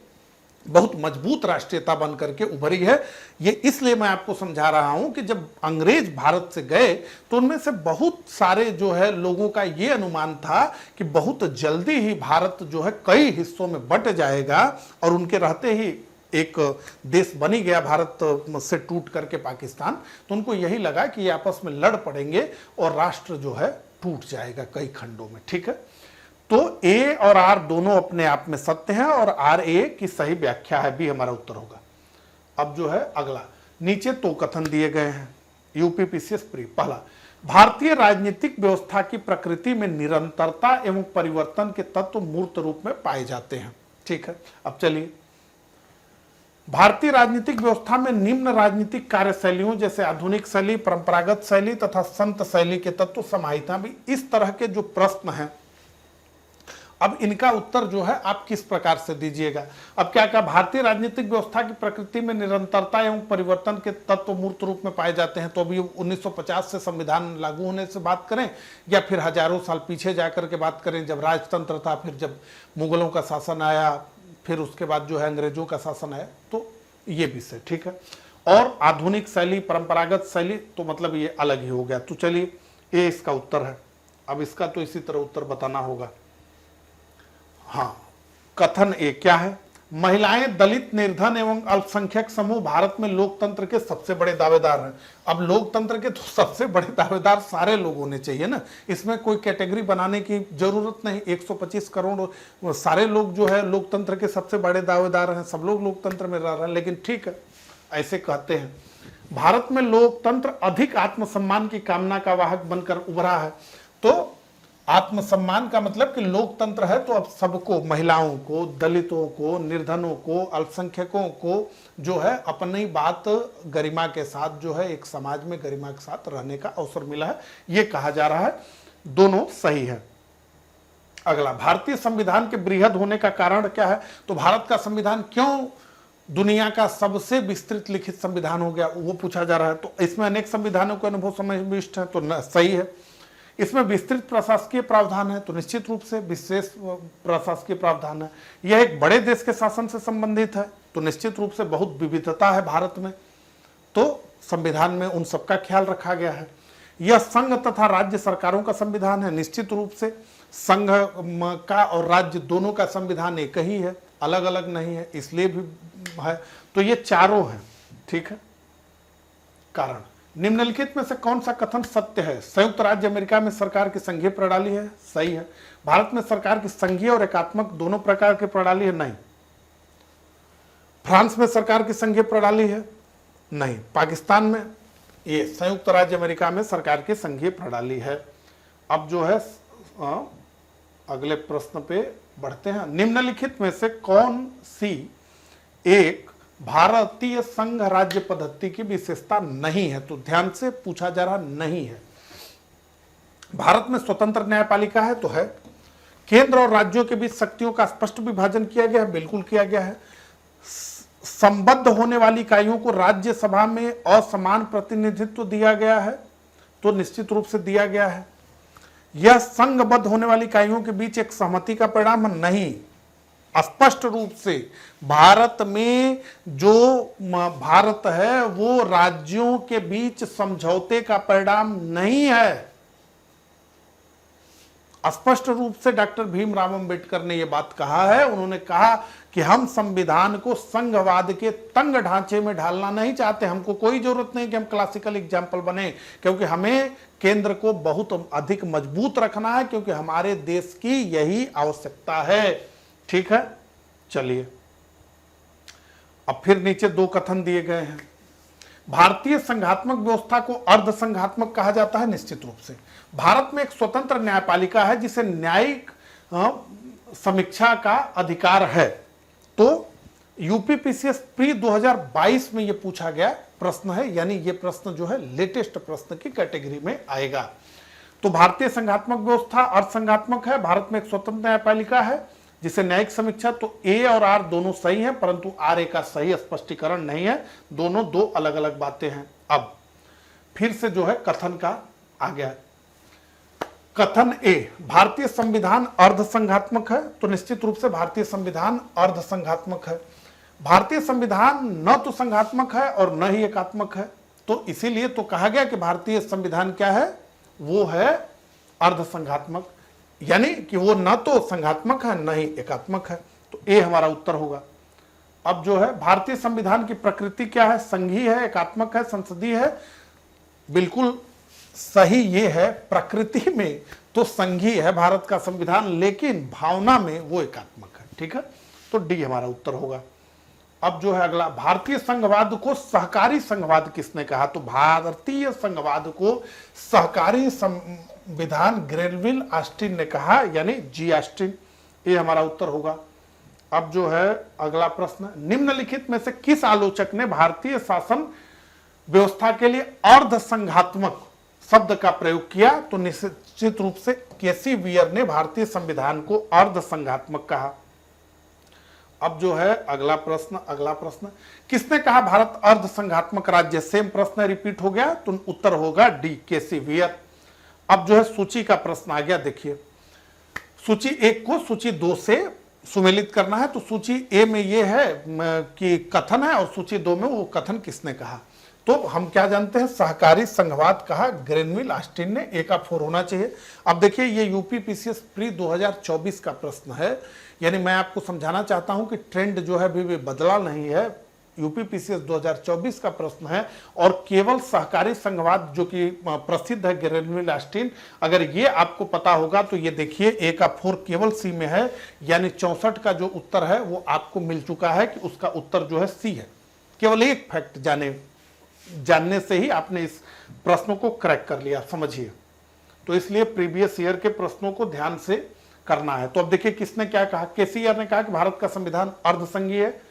बहुत मजबूत राष्ट्रीयता बन करके उभरी है। ये इसलिए मैं आपको समझा रहा हूं कि जब अंग्रेज भारत से गए तो उनमें से बहुत सारे जो है लोगों का ये अनुमान था कि बहुत जल्दी ही भारत जो है कई हिस्सों में बंट जाएगा और उनके रहते ही एक देश बनी गया भारत से टूट करके पाकिस्तान। तो उनको यही लगा कि ये आपस में लड़ पड़ेंगे और राष्ट्र जो है टूट जाएगा कई खंडों में। ठीक है, तो ए और आर दोनों अपने आप में सत्य हैं और आर ए की सही व्याख्या है, बी हमारा उत्तर होगा। अब जो है अगला, नीचे तो कथन दिए गए हैं यूपीपीसीएस प्री। पहला, भारतीय राजनीतिक व्यवस्था की प्रकृति में निरंतरता एवं परिवर्तन के तत्व मूर्त रूप में पाए जाते हैं। ठीक है, अब चलिए, भारतीय राजनीतिक व्यवस्था में निम्न राजनीतिक कार्यशैलियों जैसे आधुनिक शैली, परंपरागत शैली तथा संत शैली के तत्व समाहित हैं। भी इस तरह के जो प्रश्न हैं, अब इनका उत्तर जो है आप किस प्रकार से दीजिएगा। अब क्या कहा, भारतीय राजनीतिक व्यवस्था की प्रकृति में निरंतरता एवं परिवर्तन के तत्व मूर्त रूप में पाए जाते हैं। तो अभी 1950 से संविधान लागू होने से बात करें या फिर हजारों साल पीछे जाकर के बात करें, जब राजतंत्र था, फिर जब मुगलों का शासन आया, फिर उसके बाद जो है अंग्रेजों का शासन आया, तो ये विषय। ठीक है, और आधुनिक शैली, परंपरागत शैली, तो मतलब ये अलग ही हो गया। तो चलिए, ये इसका उत्तर है। अब इसका तो इसी तरह उत्तर बताना होगा। हाँ, कथन ए क्या है, महिलाएं, दलित, निर्धन एवं अल्पसंख्यक समूह भारत में लोकतंत्र के सबसे बड़े दावेदार हैं। अब लोकतंत्र के तो सबसे बड़े दावेदार सारे लोग होने चाहिए ना, इसमें कोई कैटेगरी बनाने की जरूरत नहीं। 125 करोड़ सारे लोग जो है लोकतंत्र के सबसे बड़े दावेदार हैं, सब लोग लोकतंत्र में रह रहे हैं। लेकिन ठीक है, ऐसे कहते हैं। भारत में लोकतंत्र अधिक आत्मसम्मान की कामना का वाहक बनकर उभरा है। तो आत्मसम्मान का मतलब कि लोकतंत्र है तो अब सबको, महिलाओं को, दलितों को, निर्धनों को, अल्पसंख्यकों को जो है अपनी बात गरिमा के साथ जो है एक समाज में गरिमा के साथ रहने का अवसर मिला है, ये कहा जा रहा है। दोनों सही है। अगला, भारतीय संविधान के बृहद होने का कारण क्या है। तो भारत का संविधान क्यों दुनिया का सबसे विस्तृत लिखित संविधान हो गया, वो पूछा जा रहा है। तो इसमें अनेक संविधानों के अनुभव समाविष्ट है, तो सही है। इसमें विस्तृत प्रशासकीय प्रावधान है, तो निश्चित रूप से विशेष प्रशासकीय प्रावधान है। यह एक बड़े देश के शासन से संबंधित है, तो निश्चित रूप से बहुत विविधता है भारत में, तो संविधान में उन सबका ख्याल रखा गया है। यह संघ तथा राज्य सरकारों का संविधान है, निश्चित रूप से संघ का और राज्य दोनों का संविधान एक ही है, अलग अलग नहीं है, इसलिए भी है। तो ये चारों हैं। ठीक है, कारण, निम्नलिखित में से कौन सा कथन सत्य है। संयुक्त राज्य अमेरिका में सरकार की संघीय प्रणाली है, सही है। भारत में सरकार की संघीय और एकात्मक दोनों प्रकार की प्रणाली है, नहीं। फ्रांस में सरकार की संघीय प्रणाली है, नहीं। पाकिस्तान में, ये संयुक्त राज्य अमेरिका में सरकार की संघीय प्रणाली है। अब जो है अगले प्रश्न पे बढ़ते हैं। निम्नलिखित में से कौन सी एक भारतीय संघ राज्य पद्धति की विशेषता नहीं है। तो ध्यान से पूछा जा रहा नहीं है। भारत में स्वतंत्र न्यायपालिका है, तो है। केंद्र और राज्यों के बीच शक्तियों का स्पष्ट विभाजन किया गया है, बिल्कुल किया गया है। संबद्ध होने वाली इकाइयों को राज्यसभा में असमान प्रतिनिधित्व दिया गया है, तो निश्चित रूप से दिया गया है। यह संघबद्ध होने वाली इकाइयों के बीच एक सहमति का परिणाम नहीं, स्पष्ट रूप से भारत में जो भारत है वो राज्यों के बीच समझौते का परिणाम नहीं है। स्पष्ट रूप से डॉक्टर भीमराव अंबेडकर ने यह बात कहा है। उन्होंने कहा कि हम संविधान को संघवाद के तंग ढांचे में ढालना नहीं चाहते। हमको कोई जरूरत नहीं कि हम क्लासिकल एग्जाम्पल बने, क्योंकि हमें केंद्र को बहुत अधिक मजबूत रखना है, क्योंकि हमारे देश की यही आवश्यकता है। ठीक है, चलिए अब फिर नीचे दो कथन दिए गए हैं। भारतीय संघात्मक व्यवस्था को अर्ध संघात्मक कहा जाता है, निश्चित रूप से। भारत में एक स्वतंत्र न्यायपालिका है जिसे न्यायिक समीक्षा का अधिकार है। तो यूपीपीसीएस प्री 2022 में यह पूछा गया प्रश्न है, यानी यह प्रश्न जो है लेटेस्ट प्रश्न की कैटेगरी में आएगा। तो भारतीय संघात्मक व्यवस्था अर्ध संघात्मक है। भारत में एक स्वतंत्र न्यायपालिका है जिसे न्यायिक समीक्षा, तो ए और आर दोनों सही हैं, परंतु आर ए का सही स्पष्टीकरण नहीं है। दोनों दो अलग अलग बातें हैं। अब फिर से जो है कथन का आ गया। कथन ए, भारतीय संविधान अर्ध संघात्मक है, तो निश्चित रूप से भारतीय संविधान अर्ध संघात्मक है। भारतीय संविधान न तो संघात्मक है और न ही एकात्मक है, तो इसीलिए तो कहा गया कि भारतीय संविधान क्या है, वो है अर्ध संघात्मक, यानी कि वो न तो संघात्मक है न ही एकात्मक है। तो ए हमारा उत्तर होगा। अब जो है भारतीय संविधान की प्रकृति क्या है, संघीय है, एकात्मक है, संसदीय है, बिल्कुल सही ये है, प्रकृति में तो संघीय है भारत का संविधान, लेकिन भावना में वो एकात्मक है। ठीक है, तो डी हमारा उत्तर होगा। अब जो है अगला, भारतीय संघवाद को सहकारी संघवाद किसने कहा? तो भारतीय संघवाद को सहकारी संविधान ग्रेनविल ऑस्टिन ने कहा, यानी जी ऑस्टिन। ये हमारा उत्तर होगा। अब जो है अगला प्रश्न, निम्नलिखित में से किस आलोचक ने भारतीय शासन व्यवस्था के लिए अर्ध संघात्मक शब्द का प्रयोग किया? तो निश्चित रूप से केसी वियर ने भारतीय संविधान को अर्ध संघात्मक कहा। अब जो है अगला प्रश्न, किसने कहा भारत अर्ध संघात्मक राज्य? सेम प्रश्न रिपीट हो गया, तो उत्तर होगा डी, केसी वियर। अब जो है सूची का प्रश्न आ गया। देखिए, सूची 1 को सूची 2 से सुमेलित करना है। तो सूची ए में ये है कि कथन है, और सूची 2 में वो कथन किसने कहा। तो हम क्या जानते हैं, सहकारी संघवाद कहा ग्रेनविल ऑस्टिन ने। ए का 4 होना चाहिए। अब देखिए, ये यूपी पीसीएस प्री 2024 का प्रश्न है, यानी मैं आपको समझाना चाहता हूं कि ट्रेंड जो है अभी भी बदला नहीं है। यूपी पीसीएस 2024 का प्रश्न है, और केवल सहकारी संघवाद जो कि प्रसिद्ध है ग्रेनविल ऑस्टिन, अगर ये आपको पता होगा तो ये देखिए ए का 4 केवल सी में है, यानी 64 का जो उत्तर है वो आपको मिल चुका है कि उसका उत्तर जो है सी है। केवल एक फैक्ट जानने से ही आपने इस प्रश्नों को क्रैक कर लिया, समझिए। तो इसलिए प्रीवियस ईयर के प्रश्नों को ध्यान से करना है। तो अब देखिए किसने क्या कहा। केसीआर ने कहा कि भारत का संविधान अर्धसंघीय है।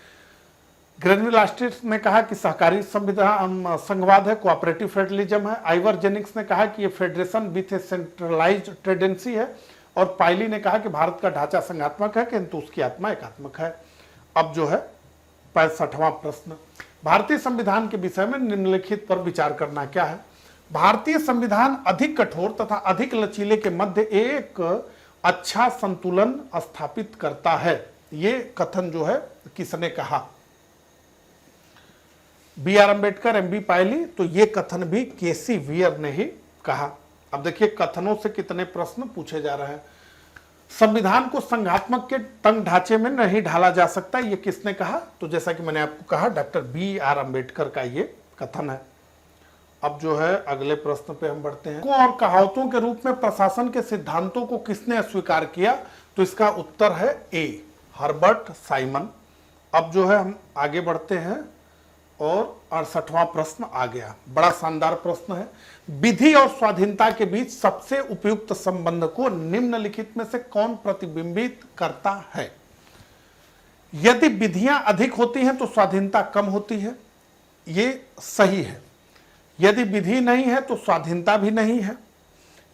ग्रेनविल ऑस्टिन ने कहा कि सहकारी संविधान संघवाद है, कोऑपरेटिव फेडरलिज्म है। आइवर जेनिंग्स ने कहा कि ये federation with A centralised tendency है। और पाइली ने कहा कि भारत का ढांचा संघात्मक है किंतु उसकी आत्मा एकात्मक है। अब जो है 65वां प्रश्न, भारतीय संविधान के विषय में निम्नलिखित पर विचार करना क्या है। भारतीय संविधान अधिक कठोर तथा अधिक लचीले के मध्य एक अच्छा संतुलन स्थापित करता है। ये कथन जो है किसने कहा? B R Ambedkar, M B Pylee. तो ये कथन भी केसी वियर ने ही कहा। अब देखिए कथनों से कितने प्रश्न पूछे जा रहे हैं। संविधान को संघात्मक के तंग ढांचे में नहीं ढाला जा सकता, ये किसने कहा? तो जैसा कि मैंने आपको कहा, डॉक्टर बी आर अम्बेडकर का ये कथन है। अब जो है अगले प्रश्न पे हम बढ़ते हैं। और कहावतों के रूप में प्रशासन के सिद्धांतों को किसने अस्वीकार किया? तो इसका उत्तर है ए, हर्बर्ट साइमन। अब जो है हम आगे बढ़ते हैं, और 68वां प्रश्न आ गया। बड़ा शानदार प्रश्न है। विधि और स्वाधीनता के बीच सबसे उपयुक्त संबंध को निम्नलिखित में से कौन प्रतिबिंबित करता है? यदि विधियां अधिक होती हैं तो स्वाधीनता कम होती है, ये सही है। यदि विधि नहीं है तो स्वाधीनता भी नहीं है।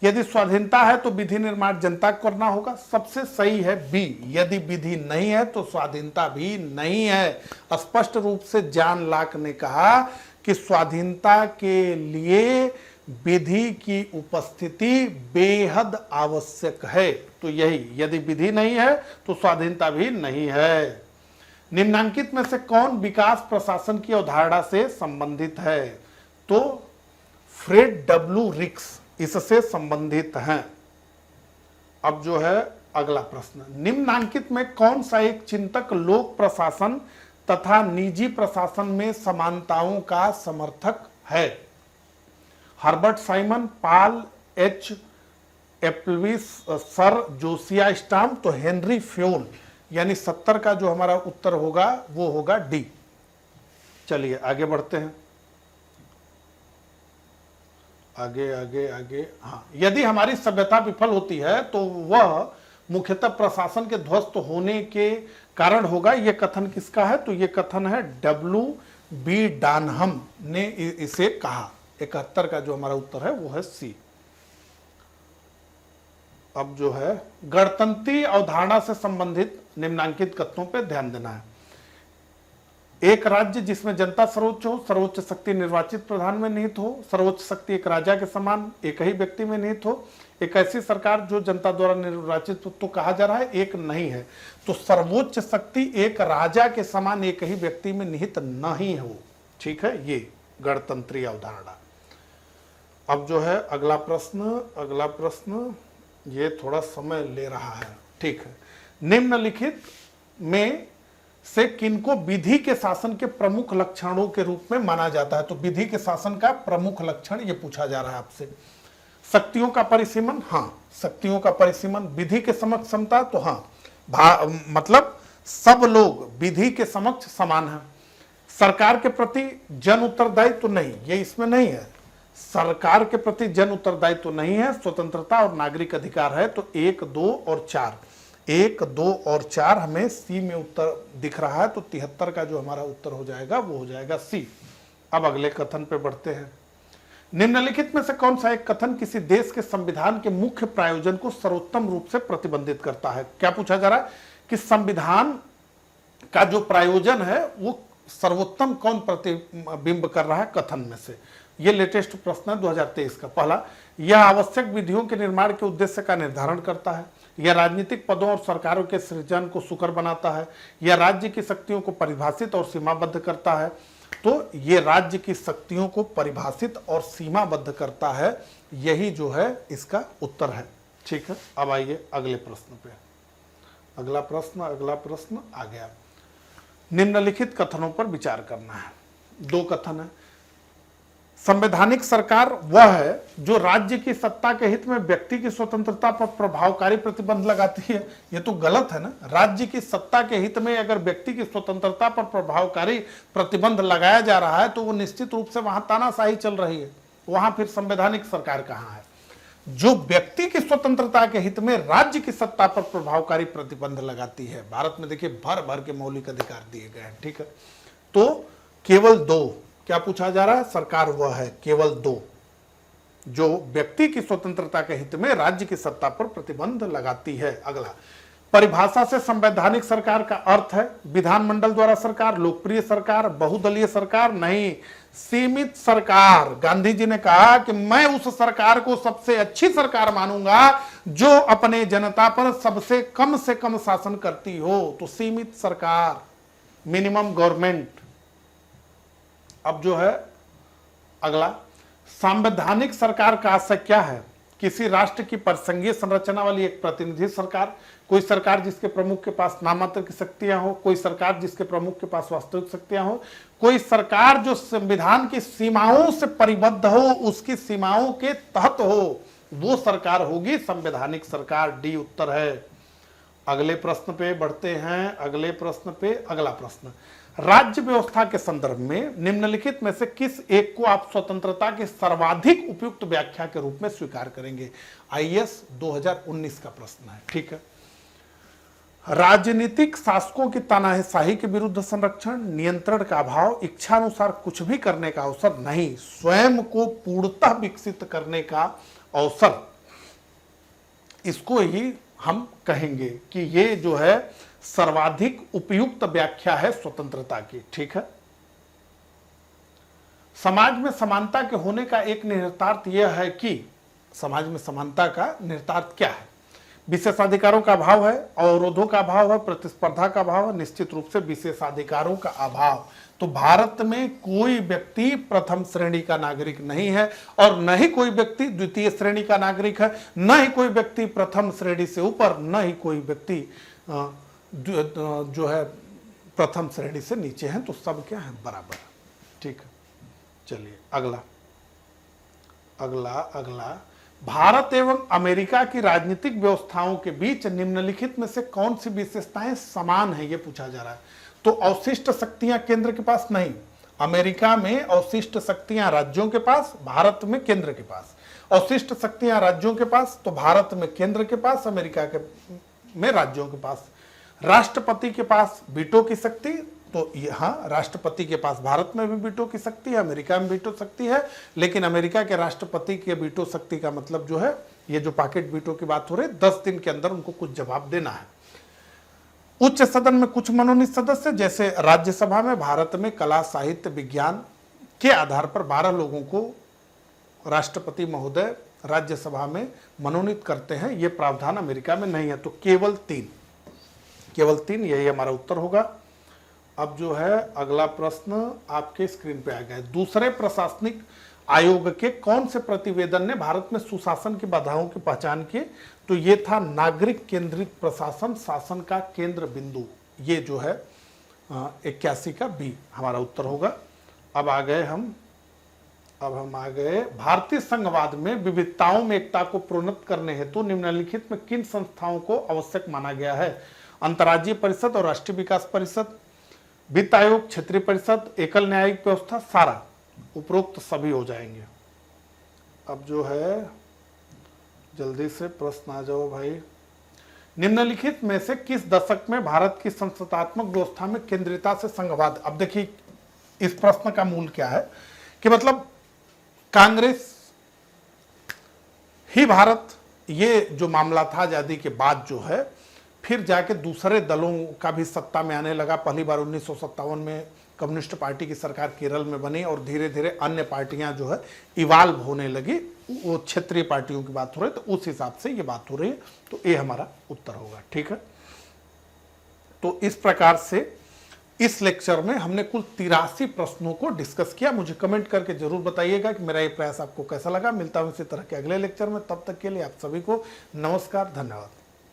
यदि स्वाधीनता है तो विधि निर्माण जनता को करना होगा। सबसे सही है बी, यदि विधि नहीं है तो स्वाधीनता भी नहीं है। स्पष्ट रूप से जॉन लॉक ने कहा कि स्वाधीनता के लिए विधि की उपस्थिति बेहद आवश्यक है। तो यही, यदि विधि नहीं है तो स्वाधीनता भी नहीं है। निम्नांकित में से कौन विकास प्रशासन की अवधारणा से संबंधित है? तो फ्रेड डब्ल्यू रिक्स इससे संबंधित हैं। अब जो है अगला प्रश्न, निम्नांकित में कौन सा एक चिंतक लोक प्रशासन तथा निजी प्रशासन में समानताओं का समर्थक है? हर्बर्ट साइमन, पाल एच एप्लविस, सर जोसिया स्टाम। तो हेनरी फ्योल, यानी 70 का जो हमारा उत्तर होगा वो होगा डी। चलिए आगे बढ़ते हैं, आगे आगे आगे। हाँ, यदि हमारी सभ्यता विफल होती है तो वह मुख्यतः प्रशासन के ध्वस्त होने के कारण होगा। यह कथन किसका है? तो यह कथन है डब्ल्यू बी डानहम ने इसे कहा। 71 का जो हमारा उत्तर है वो है सी। अब जो है गणतंत्रीय अवधारणा से संबंधित निम्नांकित कथनों पर ध्यान देना है। एक राज्य जिसमें जनता सर्वोच्च हो, सर्वोच्च शक्ति निर्वाचित प्रधान में निहित हो, सर्वोच्च शक्ति एक राजा के समान एक ही व्यक्ति में निहित हो, एक ऐसी सरकार जो जनता द्वारा निर्वाचित हो। तो कहा जा रहा है एक नहीं है, तो सर्वोच्च शक्ति एक राजा के समान एक ही व्यक्ति में निहित नहीं हो। ठीक है, ये गणतंत्रीय अवधारणा। अब जो है अगला प्रश्न ये थोड़ा समय ले रहा है। ठीक है, निम्नलिखित में से किनको विधि के शासन के प्रमुख लक्षणों के रूप में माना जाता है? तो विधि के शासन का प्रमुख लक्षण ये पूछा जा रहा है आपसे। शक्तियों का परिसीमन, हाँ शक्तियों का परिसीमन। विधि के समक्ष समता, तो हाँ मतलब सब लोग विधि के समक्ष समान हैं। सरकार के प्रति जन उत्तरदायित्व तो नहीं, ये इसमें नहीं है। सरकार के प्रति जन उत्तरदायित्व तो नहीं है। स्वतंत्रता और नागरिक अधिकार है। तो 1, 2 और 4, 1, 2 और 4 हमें सी में उत्तर दिख रहा है। तो 73 का जो हमारा उत्तर हो जाएगा वो हो जाएगा सी। अब अगले कथन पे बढ़ते हैं। निम्नलिखित में से कौन सा एक कथन किसी देश के संविधान के मुख्य प्रायोजन को सर्वोत्तम रूप से प्रतिबंधित करता है? क्या पूछा जा रहा है कि संविधान का जो प्रायोजन है वो सर्वोत्तम कौन प्रतिबिंब कर रहा है कथन में से? ये लेटेस्ट प्रश्न है 2023 का। पहला, यह आवश्यक विधियों के निर्माण के उद्देश्य का निर्धारण करता है। यह राजनीतिक पदों और सरकारों के सृजन को सुकर बनाता है। यह राज्य की शक्तियों को परिभाषित और सीमाबद्ध करता है। तो ये राज्य की शक्तियों को परिभाषित और सीमाबद्ध करता है, यही जो है इसका उत्तर है। ठीक है, अब आइए अगले प्रश्न पे। अगला प्रश्न आ गया। निम्नलिखित कथनों पर विचार करना है। 2 कथन है। संवैधानिक सरकार वह है जो राज्य की सत्ता के हित में व्यक्ति की स्वतंत्रता पर प्रभावकारी प्रतिबंध लगाती है। ये तो गलत है ना। राज्य की सत्ता के हित में अगर व्यक्ति की स्वतंत्रता पर प्रभावकारी प्रतिबंध लगाया जा रहा है तो वो निश्चित रूप से वहां तानाशाही चल रही है। वहां फिर संवैधानिक सरकार कहां है? जो व्यक्ति की स्वतंत्रता के हित में राज्य की सत्ता पर प्रभावकारी प्रतिबंध लगाती है। भारत में देखिए भर भर के मौलिक अधिकार दिए गए हैं। ठीक है, तो केवल 2, क्या पूछा जा रहा है? सरकार वह है केवल 2 जो व्यक्ति की स्वतंत्रता के हित में राज्य की सत्ता पर प्रतिबंध लगाती है। अगला, परिभाषा से संवैधानिक सरकार का अर्थ है विधानमंडल द्वारा सरकार, लोकप्रिय सरकार, बहुदलीय सरकार नहीं, सीमित सरकार। गांधी जी ने कहा कि मैं उस सरकार को सबसे अच्छी सरकार मानूंगा जो अपने जनता पर सबसे कम से कम शासन करती हो। तो सीमित सरकार, मिनिमम गवर्नमेंट। अब जो है अगला, संवैधानिक सरकार का आशय क्या है? किसी राष्ट्र की परिसंघीय संरचना वाली एक प्रतिनिधि सरकार, कोई सरकार जिसके प्रमुख के पास नामात्र की शक्तियां हो, कोई सरकार जिसके प्रमुख के पास वास्तविक शक्तियां हो, कोई सरकार जो संविधान की सीमाओं से परिबद्ध हो, उसकी सीमाओं के तहत हो, वो सरकार होगी संवैधानिक सरकार। डी उत्तर है। अगले प्रश्न पे बढ़ते हैं। अगले प्रश्न पे अगला प्रश्न, राज्य व्यवस्था के संदर्भ में निम्नलिखित में से किस एक को आप स्वतंत्रता की सर्वाधिक उपयुक्त व्याख्या के रूप में स्वीकार करेंगे? आईएएस 2019 का प्रश्न है। ठीक है, राजनीतिक शासकों की तानाशाही के विरुद्ध संरक्षण, नियंत्रण का अभाव, इच्छानुसार कुछ भी करने का अवसर नहीं, स्वयं को पूर्णतः विकसित करने का अवसर, इसको ही हम कहेंगे कि ये जो है सर्वाधिक उपयुक्त व्याख्या है स्वतंत्रता की। ठीक है, समाज में समानता के होने का एक निहितार्थ यह है कि समाज में समानता का निहितार्थ क्या है? विशेषाधिकारों का अभाव है, अवरोधों का अभाव है, प्रतिस्पर्धा का अभाव है, निश्चित रूप से विशेषाधिकारों का अभाव। तो भारत में कोई व्यक्ति प्रथम श्रेणी का नागरिक नहीं है और न ही कोई व्यक्ति द्वितीय श्रेणी का नागरिक है, न ही कोई व्यक्ति प्रथम श्रेणी से ऊपर, न ही कोई व्यक्ति जो है प्रथम श्रेणी से नीचे हैं। तो सब क्या है? बराबर। ठीक है, चलिए अगला अगला अगला भारत एवं अमेरिका की राजनीतिक व्यवस्थाओं के बीच निम्नलिखित में से कौन सी विशेषताएं समान है? ये पूछा जा रहा है। तो अवशिष्ट शक्तियां केंद्र के पास नहीं, अमेरिका में अवशिष्ट शक्तियां राज्यों के पास, भारत में केंद्र के पास। अवशिष्ट शक्तियां राज्यों के पास, तो भारत में केंद्र के पास, अमेरिका के में राज्यों के पास। राष्ट्रपति के पास वीटो की शक्ति, तो यहाँ राष्ट्रपति के पास भारत में भी वीटो की शक्ति है, अमेरिका में वीटो शक्ति है, लेकिन अमेरिका के राष्ट्रपति के वीटो शक्ति का मतलब जो है, ये जो पॉकेट वीटो की बात हो रही है, 10 दिन के अंदर उनको कुछ जवाब देना है। उच्च सदन में कुछ मनोनीत सदस्य, जैसे राज्यसभा में भारत में कला, साहित्य, विज्ञान के आधार पर 12 लोगों को राष्ट्रपति महोदय राज्यसभा में मनोनीत करते हैं। ये प्रावधान अमेरिका में नहीं है। तो केवल 3, यही हमारा उत्तर होगा। अब जो है अगला प्रश्न आपके स्क्रीन पे आ गया है। दूसरे प्रशासनिक आयोग के कौन से प्रतिवेदन ने भारत में सुशासन की बाधाओं की पहचान की? तो ये था नागरिक केंद्रित प्रशासन, शासन का केंद्र बिंदु। ये जो है 81 का बी हमारा उत्तर होगा। अब आ गए हम अब हम आ गए भारतीय संघवाद में विविधताओं में एकता को प्रोन्नत करने हेतु निम्नलिखित में किन संस्थाओं को आवश्यक माना गया है? अंतर्राज्यीय परिषद और राष्ट्रीय विकास परिषद, वित्त आयोग, क्षेत्रीय परिषद, एकल न्यायिक व्यवस्था, सारा उपरोक्त सभी हो जाएंगे। अब जो है जल्दी से प्रश्न आ जाओ भाई। निम्नलिखित में से किस दशक में भारत की संसदात्मक व्यवस्था में केंद्रीयता से संघवाद? अब देखिए इस प्रश्न का मूल क्या है कि मतलब कांग्रेस ही भारत, ये जो मामला था आजादी के बाद जो है, फिर जाके दूसरे दलों का भी सत्ता में आने लगा। पहली बार 1957 में कम्युनिस्ट पार्टी की सरकार केरल में बनी और धीरे धीरे अन्य पार्टियां जो है इवाल्व होने लगी। वो क्षेत्रीय पार्टियों की बात हो रही है, तो उस हिसाब से ये बात हो रही है। तो ये हमारा उत्तर होगा। ठीक है, तो इस प्रकार से इस लेक्चर में हमने कुल 83 प्रश्नों को डिस्कस किया। मुझे कमेंट करके जरूर बताइएगा कि मेरा ये प्रयास आपको कैसा लगा। मिलता हूं इसी तरह के अगले लेक्चर में, तब तक के लिए आप सभी को नमस्कार, धन्यवाद।